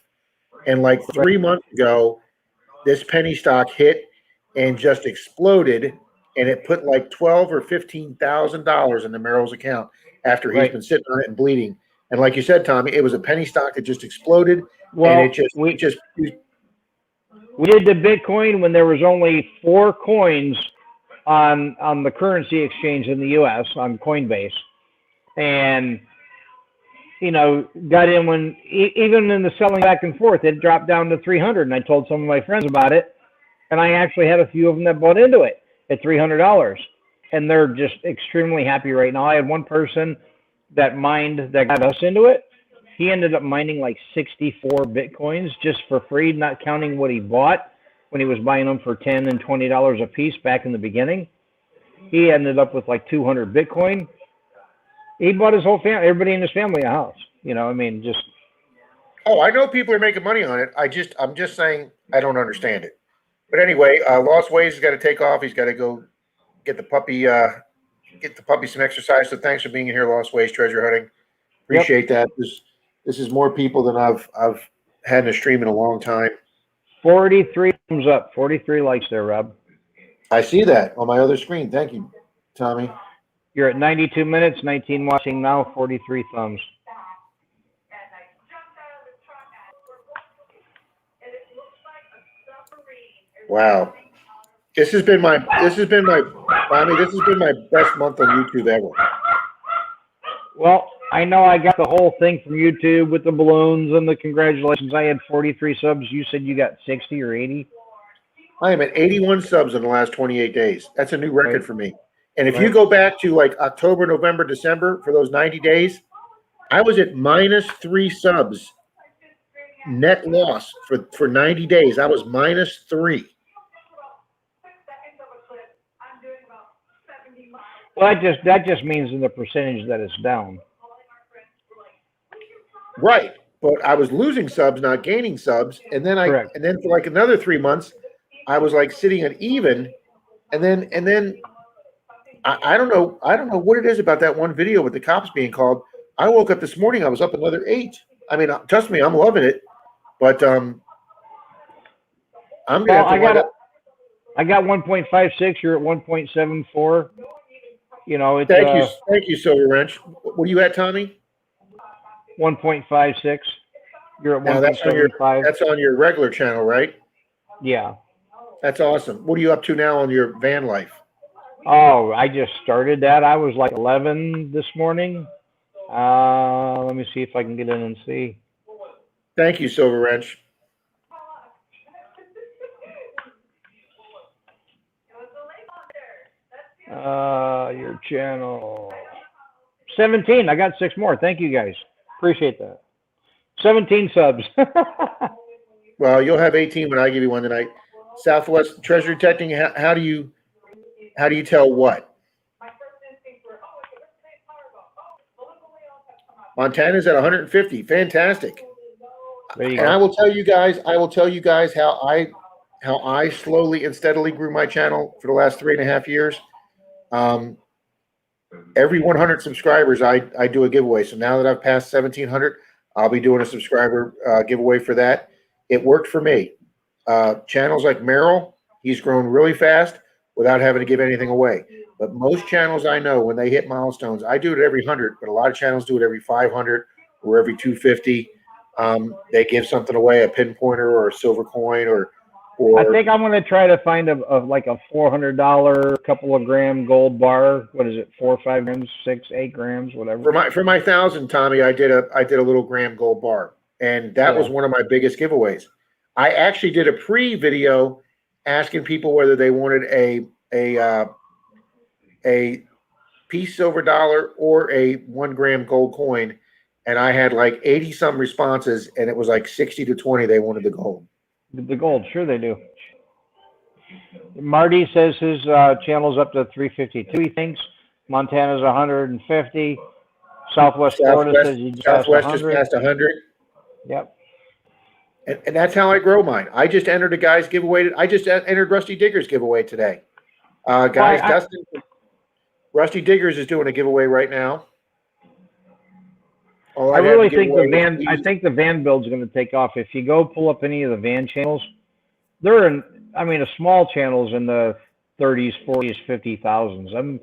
And like 3 months ago, this penny stock hit and just exploded. And it put like $12,000 or $15,000 in the Merrill's account after he's been sitting on it and bleeding. And like you said, Tommy, it was a penny stock that just exploded. Well, and we did the Bitcoin when there was only 4 coins on the currency exchange in the U.S. on Coinbase, and got in when even in the selling back and forth, it dropped down to 300. And I told some of my friends about it, and I actually had a few of them that bought into it at $300, and they're just extremely happy right now. I had one person that got us into it. He ended up mining like 64 Bitcoins just for free, not counting what he bought when he was buying them for $10 and $20 a piece back in the beginning. He ended up with like 200 Bitcoin. He bought his whole family, everybody in his family, a house. Just. Oh, I know people are making money on it. I'm just saying I don't understand it. But anyway, Lost Ways has got to take off. He's got to go get the puppy some exercise. So thanks for being here, Lost Ways Treasure Hunting. Appreciate that. This is more people than I've had in a stream in a long time. 43 thumbs up, 43 likes there, Rob. I see that on my other screen. Thank you, Tommy. You're at 92 minutes, 19 watching now, 43 thumbs. Wow. This has been my Tommy, this has been my best month on YouTube ever. Well, I know I got the whole thing from YouTube with the balloons and the congratulations. I had 43 subs. You said you got 60 or 80? I am at 81 subs in the last 28 days. That's a new record for me. And if you go back to like October, November, December for those 90 days, I was at -3 subs net loss for 90 days. I was -3. Well, that just means in the percentage that it's down. Right, but I was losing subs, not gaining subs, and then for like another 3 months, I was like sitting at even, and then I don't know what it is about that one video with the cops being called. I woke up this morning, I was up another 8. I mean, trust me, I'm loving it, but I'm gonna. I got 1.56. You're at 1.74. Thank you, Silver Wrench. What are you at, Tommy? 1.56. You're at 1.75. That's on your regular channel, right? Yeah. That's awesome. What are you up to now on your van life? Oh, I just started that. I was like 11 this morning. Let me see if I can get in and see. Thank you, Silver Wrench. Your channel. 17. I got 6 more. Thank you, guys. Appreciate that. 17 subs. Well, you'll have 18 when I give you one tonight. Southwest Treasure Detecting. How do you tell what? Montana's at 150. Fantastic. There you And go. I will tell you guys how I slowly and steadily grew my channel for the last 3.5 years. Every 100 subscribers, I do a giveaway. So now that I've passed 1,700, I'll be doing a subscriber giveaway for that. It worked for me. Channels like Merrill, he's grown really fast without having to give anything away. But most channels I know, when they hit milestones, I do it every 100, but a lot of channels do it every 500 or every 250. They give something away, a pinpointer or a silver coin or I think I'm going to try to find like a $400 couple of gram gold bar. What is it? 4 or 5 grams, 6, 8 grams, whatever. For my 1,000, Tommy, I did a little gram gold bar, and that was one of my biggest giveaways. I actually did a pre-video asking people whether they wanted a piece silver dollar or a 1 gram gold coin, and I had like 80 some responses, and it was like 60 to 20 they wanted the gold. The gold, sure they do. Marty says his channel's up to 352. He thinks Montana's 150. Southwest Florida says you just passed 100. Yep. And that's how I grow mine. I just entered a guy's giveaway. I just entered Rusty Digger's giveaway today. Dustin, Rusty Diggers is doing a giveaway right now. I really think the van build's going to take off. If you go pull up any of the van channels, they're in. I mean, a small channel's in the 30s, 40s, 50,000s.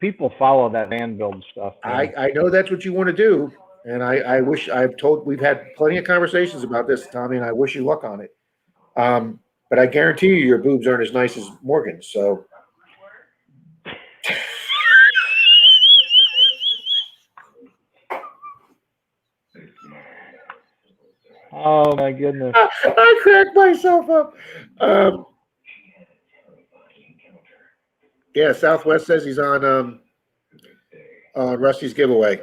People follow that van build stuff. I know that's what you want to do, and I wish we've had plenty of conversations about this, Tommy, and I wish you luck on it. But I guarantee you, your boobs aren't as nice as Morgan's. So. Oh my goodness! I cracked myself up. Yeah, Southwest says he's on Rusty's giveaway.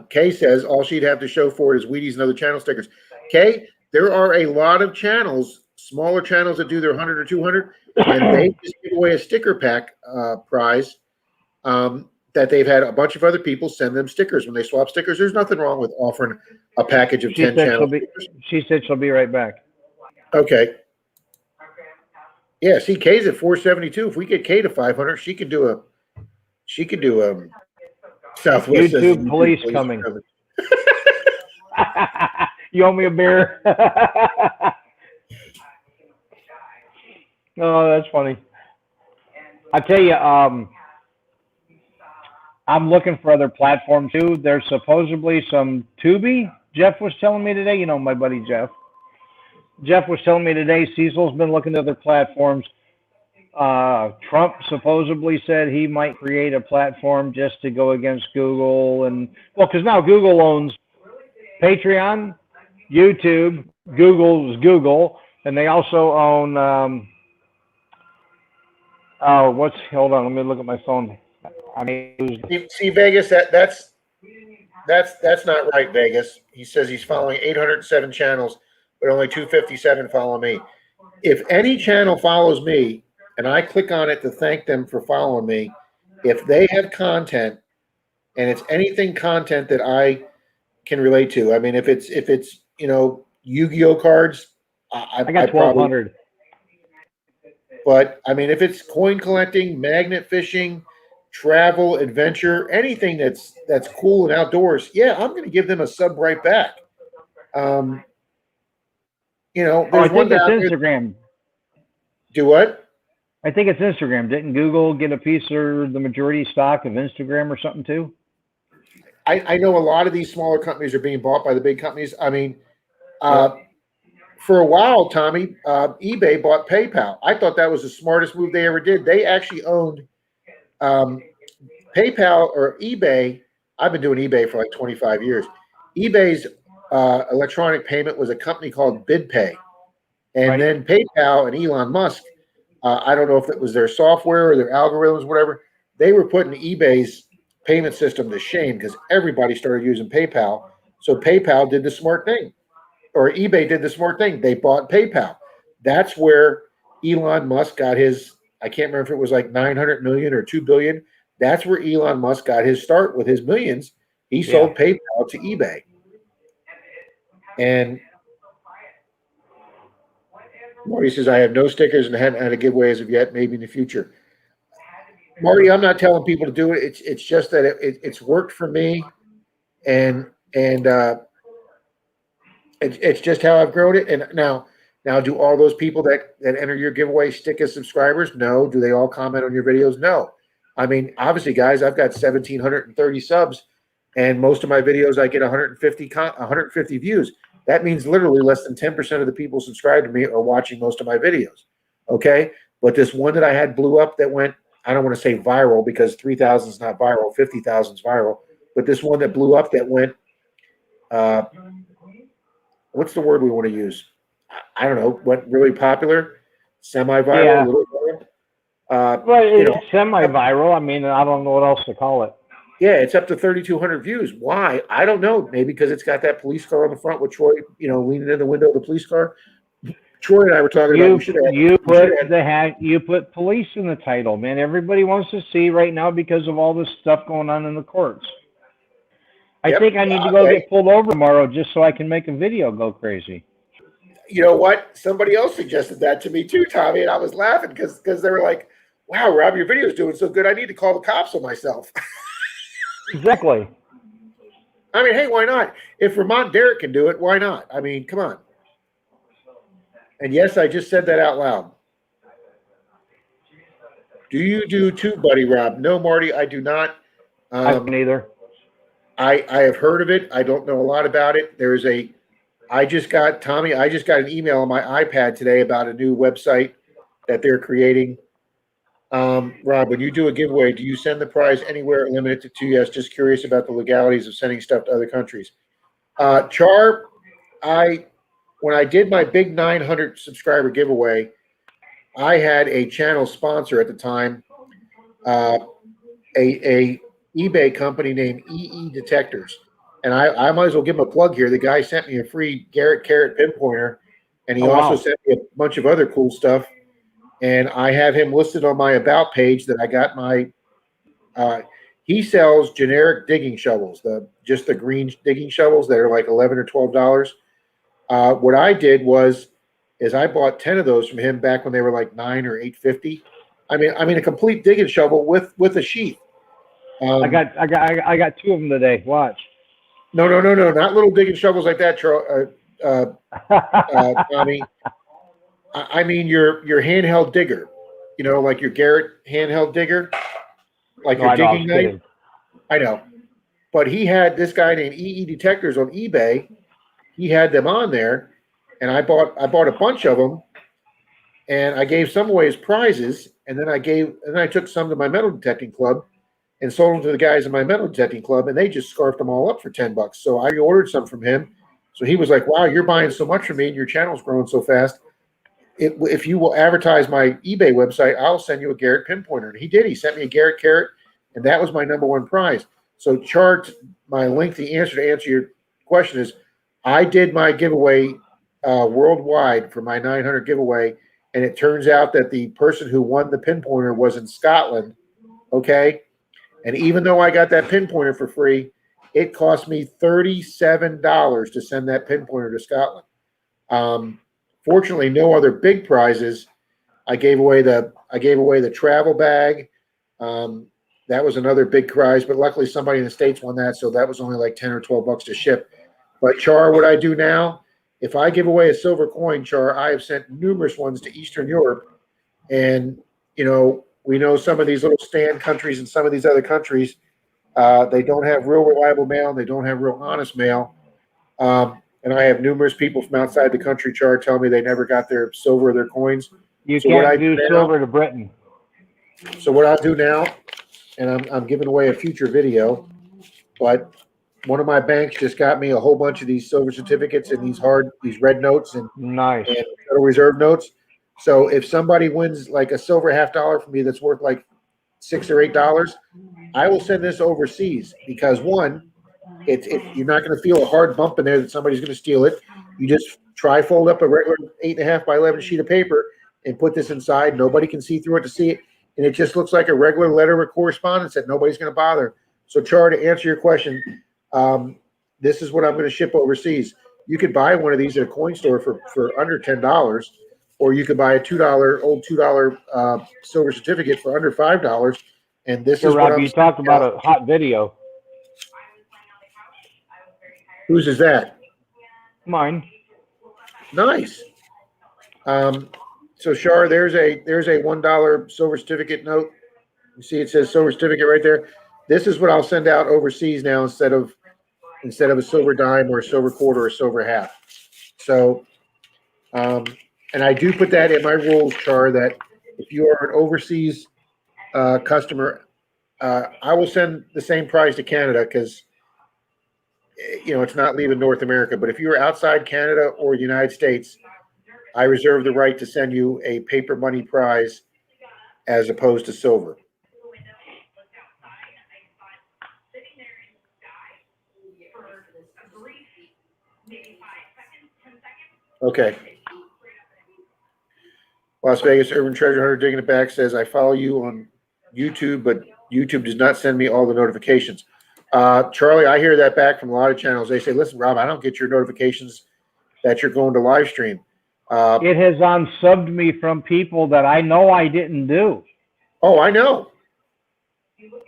Kay says all she'd have to show for it is Wheaties and other channel stickers. Kay, there are a lot of channels, smaller channels that do their 100 or 200, and they just give away a sticker pack prize. That they've had a bunch of other people send them stickers when they swap stickers. There's nothing wrong with offering a package of 10 channels. She said she'll be right back. Okay. Yeah, see, Kay's at 472. If we get Kay to 500, she could do a Southwest YouTube police coming. You owe me a beer. Oh, that's funny. I tell you, I'm looking for other platforms too. There's supposedly some Tubi. Jeff was telling me today, my buddy Jeff. Jeff was telling me today Cecil's been looking at other platforms. Trump supposedly said he might create a platform just to go against Google. Because now Google owns Patreon, YouTube, Google's Google, and they also own, hold on, let me look at my phone. See Vegas, that's not right, Vegas. He says he's following 807 channels, but only 257 follow me. If any channel follows me and I click on it to thank them for following me, if they have content and it's anything content that I can relate to, I mean, if it's Yu-Gi-Oh cards, I got 1,200. But I mean, if it's coin collecting, magnet fishing, travel, adventure, anything that's cool and outdoors, yeah, I'm going to give them a sub right back. I think it's Instagram. Do what? I think it's Instagram. Didn't Google get a piece or the majority stock of Instagram or something too? I know a lot of these smaller companies are being bought by the big companies. I mean, for a while, Tommy, eBay bought PayPal. I thought that was the smartest move they ever did. They actually owned PayPal or eBay. I've been doing eBay for like 25 years. eBay's electronic payment was a company called BidPay. And then PayPal and Elon Musk, I don't know if it was their software or their algorithms, whatever, they were putting eBay's payment system to shame because everybody started using PayPal. So PayPal did the smart thing, or eBay did the smart thing. They bought PayPal. That's where Elon Musk got his, I can't remember if it was like 900 million or 2 billion. That's where Elon Musk got his start with his millions. He sold PayPal to eBay. And Marty says, I have no stickers and haven't had a giveaway as of yet, maybe in the future. Marty, I'm not telling people to do it. It's just that it's worked for me, and it's just how I've grown it. And now, do all those people that enter your giveaway stick as subscribers? No. Do they all comment on your videos? No. I mean, obviously, guys, I've got 1,730 subs, and most of my videos I get 150 views. That means literally less than 10% of the people subscribed to me are watching most of my videos. Okay, but this one that I had blew up that went, I don't want to say viral because 3,000 is not viral, 50,000 is viral. But this one that blew up that went, what's the word we want to use? I don't know. Went really popular, semi-viral, Yeah. a little viral. Well, it's semi-viral. I mean, I don't know what else to call it. Yeah, it's up to 3,200 views. Why? I don't know. Maybe because it's got that police car on the front with Troy, leaning in the window of the police car. Troy and I were talking about you put police in the title, man. Everybody wants to see right now because of all this stuff going on in the courts. I think I need to go get pulled over tomorrow just so I can make a video go crazy. You know what? Somebody else suggested that to me too, Tommy, and I was laughing because they were like, "Wow, Rob, your video's doing so good. I need to call the cops on myself." Exactly. I mean, hey, why not? If Vermont Derek can do it, why not? I mean, come on. And yes, I just said that out loud. Do you do tube buddy, Rob? No, Marty, I do not. I don't either. I have heard of it. I don't know a lot about it. I just got an email on my iPad today about a new website that they're creating. Rob, when you do a giveaway, do you send the prize anywhere or limit it to 2? Yes, just curious about the legalities of sending stuff to other countries. Char, when I did my big 900 subscriber giveaway, I had a channel sponsor at the time, a eBay company named Detectors. And I might as well give him a plug here. The guy sent me a free Garrett Carrot pinpointer, and he also sent me a bunch of other cool stuff. And I have him listed on my about page that I got my. He sells generic digging shovels, just the green digging shovels that are like $11 or $12. What I did is I bought 10 of those from him back when they were like $9 or $8.50. I mean a complete digging shovel with a sheath. I got 2 of them today. Watch. No, not little digging shovels like that, Tommy. I mean your handheld digger, like your Garrett handheld digger, like your digging knife. I know, but he had this guy named Detectors on eBay. He had them on there, and I bought a bunch of them, and I gave some away as prizes, and then I took some to my metal detecting club, and sold them to the guys in my metal detecting club, and they just scarfed them all up for $10. So I ordered some from him. So he was like, "Wow, you're buying so much from me, and your channel's growing so fast. If you will advertise my eBay website, I'll send you a Garrett pinpointer." And he did. He sent me a Garrett Carrot, and that was my #1 prize. So, my lengthy answer to answer your question is, I did my giveaway worldwide for my 900 giveaway, and it turns out that the person who won the pinpointer was in Scotland. Okay. And even though I got that pinpointer for free, it cost me $37 to send that pinpointer to Scotland. Fortunately, no other big prizes. I gave away the travel bag. That was another big prize, but luckily somebody in the States won that, so that was only like $10 or $12 to ship. But Char, what I do now, if I give away a silver coin, Char, I have sent numerous ones to Eastern Europe, and we know some of these little stand countries and some of these other countries, they don't have real reliable mail, and they don't have real honest mail. And I have numerous people from outside the country, Char, tell me they never got their silver or their coins. You can't do silver to Britain. So what I'll do now, and I'm giving away a future video, but one of my banks just got me a whole bunch of these silver certificates and these red notes and Federal Reserve notes. So if somebody wins like a silver $50 from me that's worth like $6 or $8, I will send this overseas because one, You're not going to feel a hard bump in there that somebody's going to steal it. You just fold up a regular 8.5 by 11 sheet of paper and put this inside. Nobody can see through it to see it. And it just looks like a regular letter of correspondence that nobody's going to bother. So, Char, to answer your question, this is what I'm going to ship overseas. You could buy one of these at a coin store for under $10, or you could buy a old $2 silver certificate for under $5. And this is what Rob, I'm. you talked about a hot video. Whose is that? Mine. Nice. So Shar, there's a $1 silver certificate note. You see it says silver certificate right there. This is what I'll send out overseas now instead of a silver dime or a silver quarter or a silver half. So, and I do put that in my rules, Char, that if you are an overseas customer, I will send the same price to Canada because it's not leaving North America. But if you're outside Canada or the United States, I reserve the right to send you a paper money prize as opposed to silver. Okay. Las Vegas Urban Treasure Hunter digging it back says, I follow you on YouTube, but YouTube does not send me all the notifications. Charlie, I hear that back from a lot of channels. They say, listen, Rob, I don't get your notifications that you're going to live stream. It has unsubbed me from people that I know I didn't do. Oh, I know.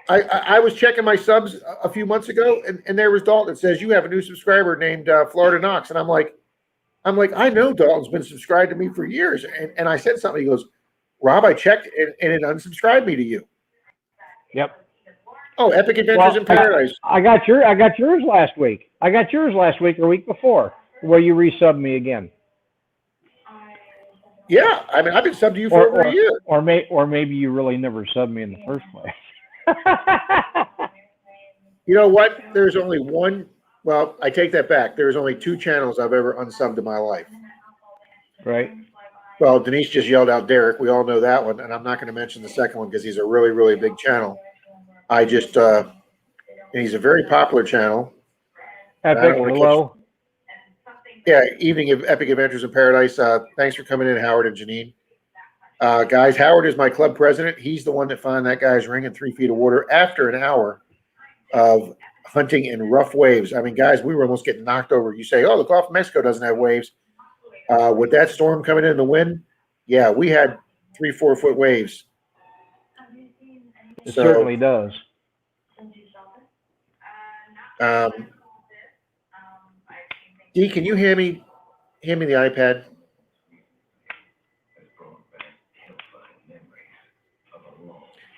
I was checking my subs a few months ago, and there was Dalton that says, you have a new subscriber named Florida Knox. And I'm like, I know Dalton's been subscribed to me for years. And I said something. He goes, Rob, I checked, and it unsubscribed me to you. Yep. Oh, Epic Adventures in Paradise. I got yours last week. I got yours last week or week before, where you resubbed me again. Yeah, I mean, I've been subbed to you for over a year. Or maybe you really never subbed me in the first place. You know what? There's only one. Well, I take that back. There's only 2 channels I've ever unsubbed in my life. Right. Well, Denise just yelled out Derek. We all know that one, and I'm not going to mention the second one because he's a really, really big channel. I just, and he's a very popular channel. Epic, hello. Yeah, Evening of Epic Adventures in Paradise. Thanks for coming in, Howard and Janine. Guys, Howard is my club president. He's the one that found that guy's ring in 3 feet of water after an hour of hunting in rough waves. I mean, guys, we were almost getting knocked over. You say, oh, the Gulf of Mexico doesn't have waves. With that storm coming in the wind, yeah, we had 3-4 foot waves. It certainly does. Dee, can you hand me the iPad?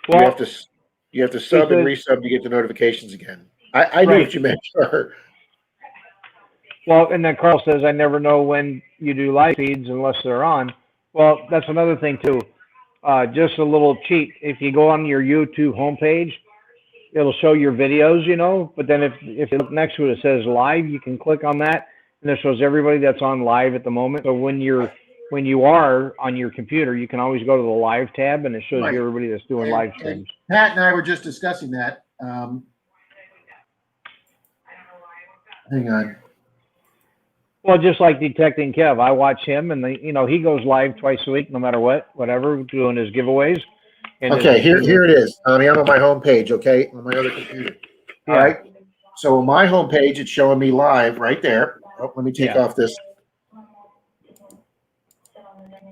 Well, you have to sub and resub to get the notifications again. I knew what you meant. Well, and then Carl says, I never know when you do live feeds unless they're on. Well, that's another thing too. Just a little cheat. If you go on your YouTube homepage, it'll show your videos, but then if you look next to it, it says live, you can click on that, and it shows everybody that's on live at the moment. So when you are on your computer, you can always go to the live tab, and it shows you everybody that's doing live streams. Pat and I were just discussing that. Hang on. Well, just like Detecting Kev, I watch him, and he goes live twice a week, no matter whatever, doing his giveaways. Okay, here it is. I'm on my home page, okay, on my other computer. All right. So on my home page, it's showing me live right there. Oh, let me take off this.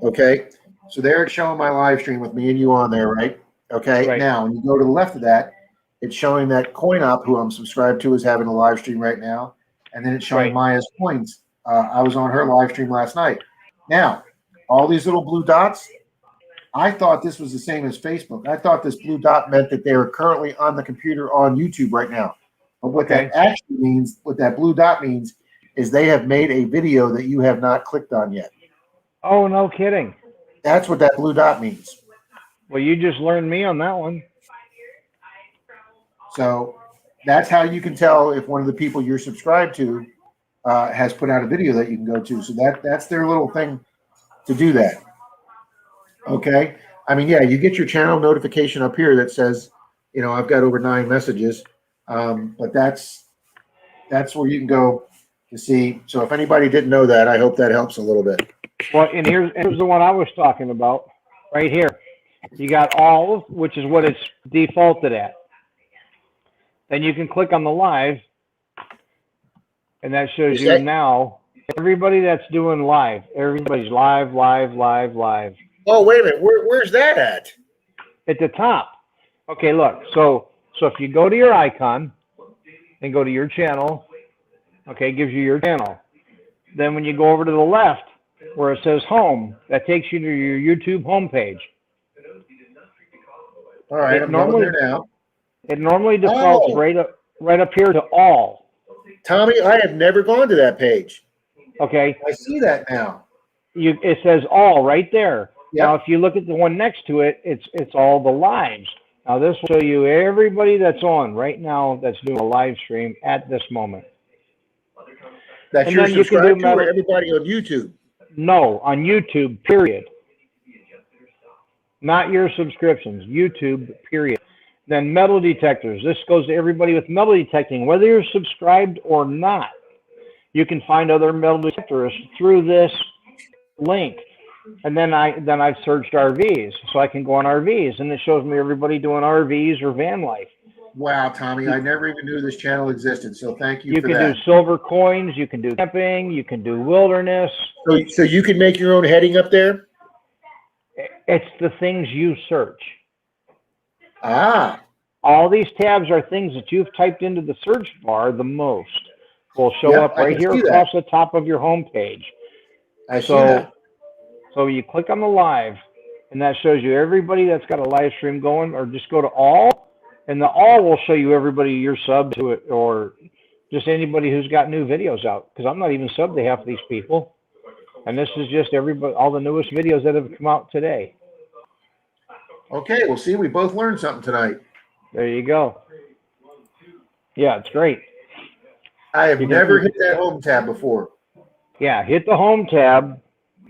Okay. So there it's showing my live stream with me and you on there, right? Okay. Right. Now, when you go to the left of that, it's showing that CoinOp, who I'm subscribed to, is having a live stream right now. And then it's showing Maya's Coins. I was on her live stream last night. Now, all these little blue dots, I thought this was the same as Facebook. I thought this blue dot meant that they were currently on the computer on YouTube right now. But what that actually means, what that blue dot means, is they have made a video that you have not clicked on yet. Oh, no kidding. That's what that blue dot means. Well, you just learned me on that one. So that's how you can tell if one of the people you're subscribed to has put out a video that you can go to. So that's their little thing to do that. Okay. I mean, yeah, you get your channel notification up here that says, I've got over 9 messages. But that's That's where you can go to see. So if anybody didn't know that, I hope that helps a little bit. Well, and here's the one I was talking about, right here. You got all, which is what it's defaulted at. Then you can click on the live, and that shows you now everybody that's doing live. Everybody's live, live, live, live. Oh, wait a minute. Where's that at? At the top. Okay, look. So if you go to your icon and go to your channel, okay, it gives you your channel. Then when you go over to the left where it says home, that takes you to your YouTube homepage. All right, I'm going there now. It normally defaults right up here to all. Tommy, I have never gone to that page. Okay. I see that now. It says all right there. Yep. Now, if you look at the one next to it, it's all the lives. Now, this will show you everybody that's on right now that's doing a live stream at this moment. That's and your then you can subscribed do to or everybody on YouTube? No, on YouTube, period. Not your subscriptions, YouTube, period. Then metal detectors. This goes to everybody with metal detecting, whether you're subscribed or not. You can find other metal detectorists through this link. And then I've searched RVs, so I can go on RVs, and it shows me everybody doing RVs or van life. Wow, Tommy, I never even knew this channel existed, so thank you for that. You can do silver coins, you can do camping, you can do wilderness. So you can make your own heading up there? It's the things you search. Ah. All these tabs are things that you've typed into the search bar the most. Will show up right here across the top of your home page. I see that. So you click on the live, and that shows you everybody that's got a live stream going, or just go to all, and the all will show you everybody you're subbed to it, or just anybody who's got new videos out, because I'm not even subbed to half of these people. And this is just everybody, all the newest videos that have come out today. Okay, well, see, we both learned something tonight. There you go. Yeah, it's great. I have never hit that home tab before. Yeah, hit the home tab,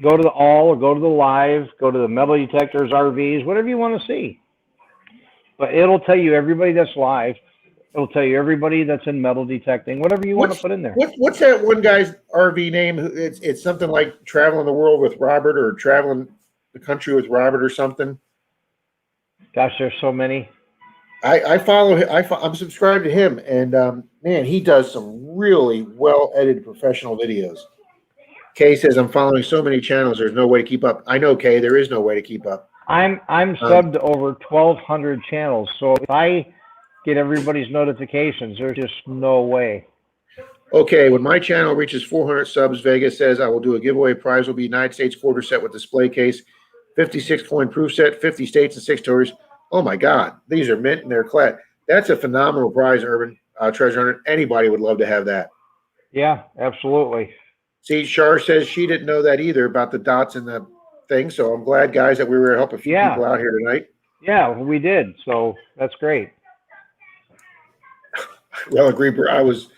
go to the all, or go to the live, go to the metal detectors, RVs, whatever you want to see. But it'll tell you everybody that's live. It'll tell you everybody that's in metal detecting, whatever you want to put in there. What's that one guy's RV name? It's something like Traveling the World with Robert, or Traveling the Country with Robert, or something. Gosh, there's so many. I follow him. I'm subscribed to him, and man, he does some really well-edited professional videos. Kay says, I'm following so many channels, there's no way to keep up. I know, Kay, there is no way to keep up. I'm subbed to over 1,200 channels, so if I get everybody's notifications, there's just no way. Okay, when my channel reaches 400 subs, Vegas says I will do a giveaway. Prize will be United States quarter set with display case, 56 coin proof set, 50 states and 6 tours. Oh my God, these are mint and they're clad. That's a phenomenal prize, Urban Treasure Hunter. Anybody would love to have that. Yeah, absolutely. See, Shar says she didn't know that either about the dots and the thing. So I'm glad, guys, that we were able to help a few people out here tonight. Yeah, we did. So that's great. Relic Reaper, I was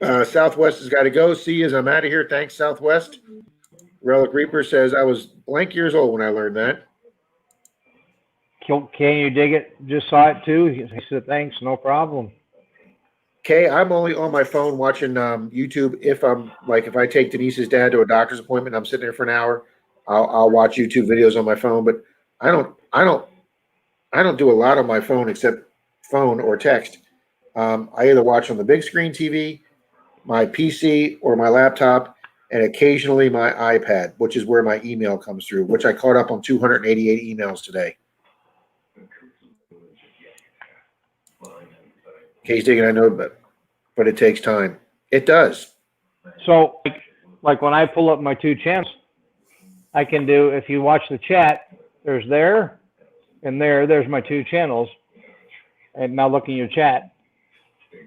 Southwest has got to go. See you as I'm out of here. Thanks, Southwest. Relic Reaper says I was blank years old when I learned that. Can you dig it? Just saw it too. He said, thanks, no problem. Okay, I'm only on my phone watching YouTube. If I take Denise's dad to a doctor's appointment, I'm sitting there for an hour. I'll watch YouTube videos on my phone, but I don't do a lot on my phone except phone or text. I either watch on the big screen TV, my PC, or my laptop, and occasionally my iPad, which is where my email comes through, which I caught up on 288 emails today. Case digging, I know, but it takes time. It does. So, like when I pull up my 2 channels, I can do, if you watch the chat, there's there, and there's my 2 channels. And now look in your chat.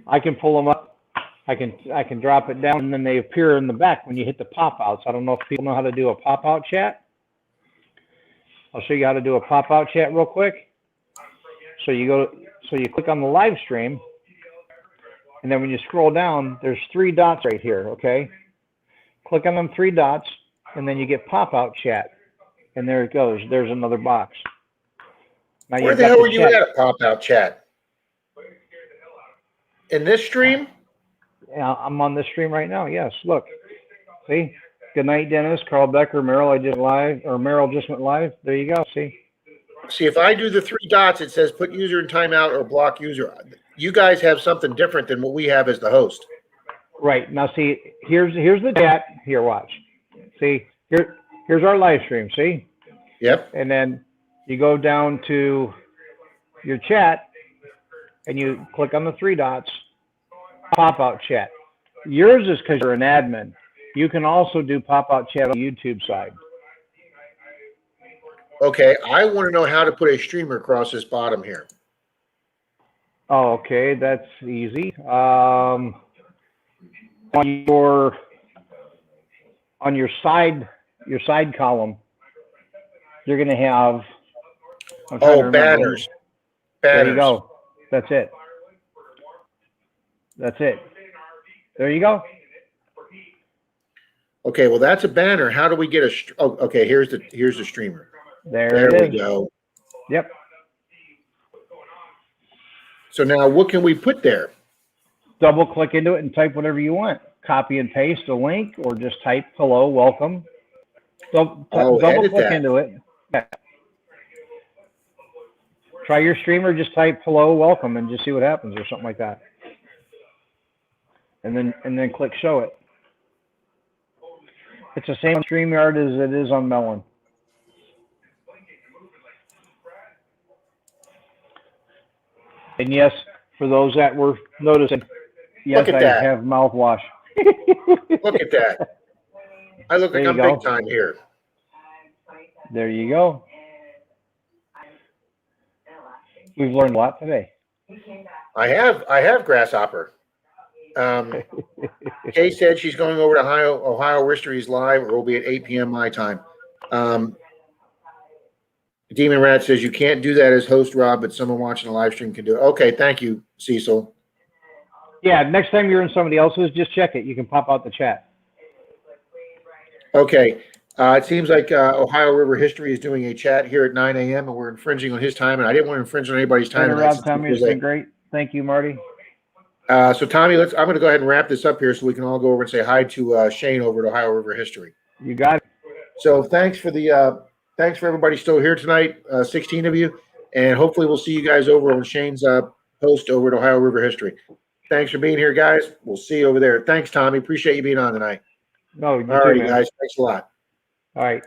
I can pull them up. I can drop it down, and then they appear in the back when you hit the pop-outs. I don't know if people know how to do a pop-out chat. I'll show you how to do a pop-out chat real quick. So you click on the live stream, and then when you scroll down, there's 3 dots right here, okay? Click on them 3 dots, and then you get pop-out chat. And there it goes. There's another box. Now where the hell were you at, pop-out chat? In this stream? Yeah, I'm on this stream right now. Yes, look. See? Good night, Dennis, Carl Becker, Merrill just went live. There you go. See? See, if I do the three dots, it says put user in timeout or block user. You guys have something different than what we have as the host. Right. Now see, here's the chat. Here, watch. See, here's our live stream, see? Yep. And then you go down to your chat and you click on the three dots, pop out chat. Yours is because you're an admin. You can also do pop out chat on the YouTube side. Okay, I want to know how to put a streamer across this bottom here. Oh, okay, that's easy. On your side column, you're going to have. Banners. There you go. That's it. That's it. There you go. Okay, well that's a banner. How do we get a? Oh, okay. Here's the streamer. There we go. Yep. So now what can we put there? Double click into it and type whatever you want. Copy and paste a link, or just type hello, welcome. Double click into it. Yeah. Try your streamer, just type hello, welcome, and just see what happens, or something like that. And then click show it. It's the same on StreamYard as it is on Melon. And yes, for those that were noticing, yes, I have mouthwash. Look at that. I look like I'm big time here. There you go. We've learned a lot today. I have Grasshopper. Kay said she's going over to Ohio History's live, or will be at 8 p.m. my time. Demon Rat says you can't do that as host, Rob, but someone watching a live stream can do it. Okay, thank you, Cecil. Yeah, next time you're in somebody else's, just check it. You can pop out the chat. Okay. It seems like Ohio River History is doing a chat here at 9 a.m. and we're infringing on his time, and I didn't want to infringe on anybody's time. Rob, Tommy, it's been great. Thank you, Marty. So Tommy, I'm going to go ahead and wrap this up here so we can all go over and say hi to Shane over at Ohio River History. You got it. So thanks for everybody still here tonight, 16 of you, and hopefully we'll see you guys over on Shane's post over at Ohio River History. Thanks for being here, guys. We'll see you over there. Thanks, Tommy. Appreciate you being on tonight. No, all right, guys. Thanks a lot. All right.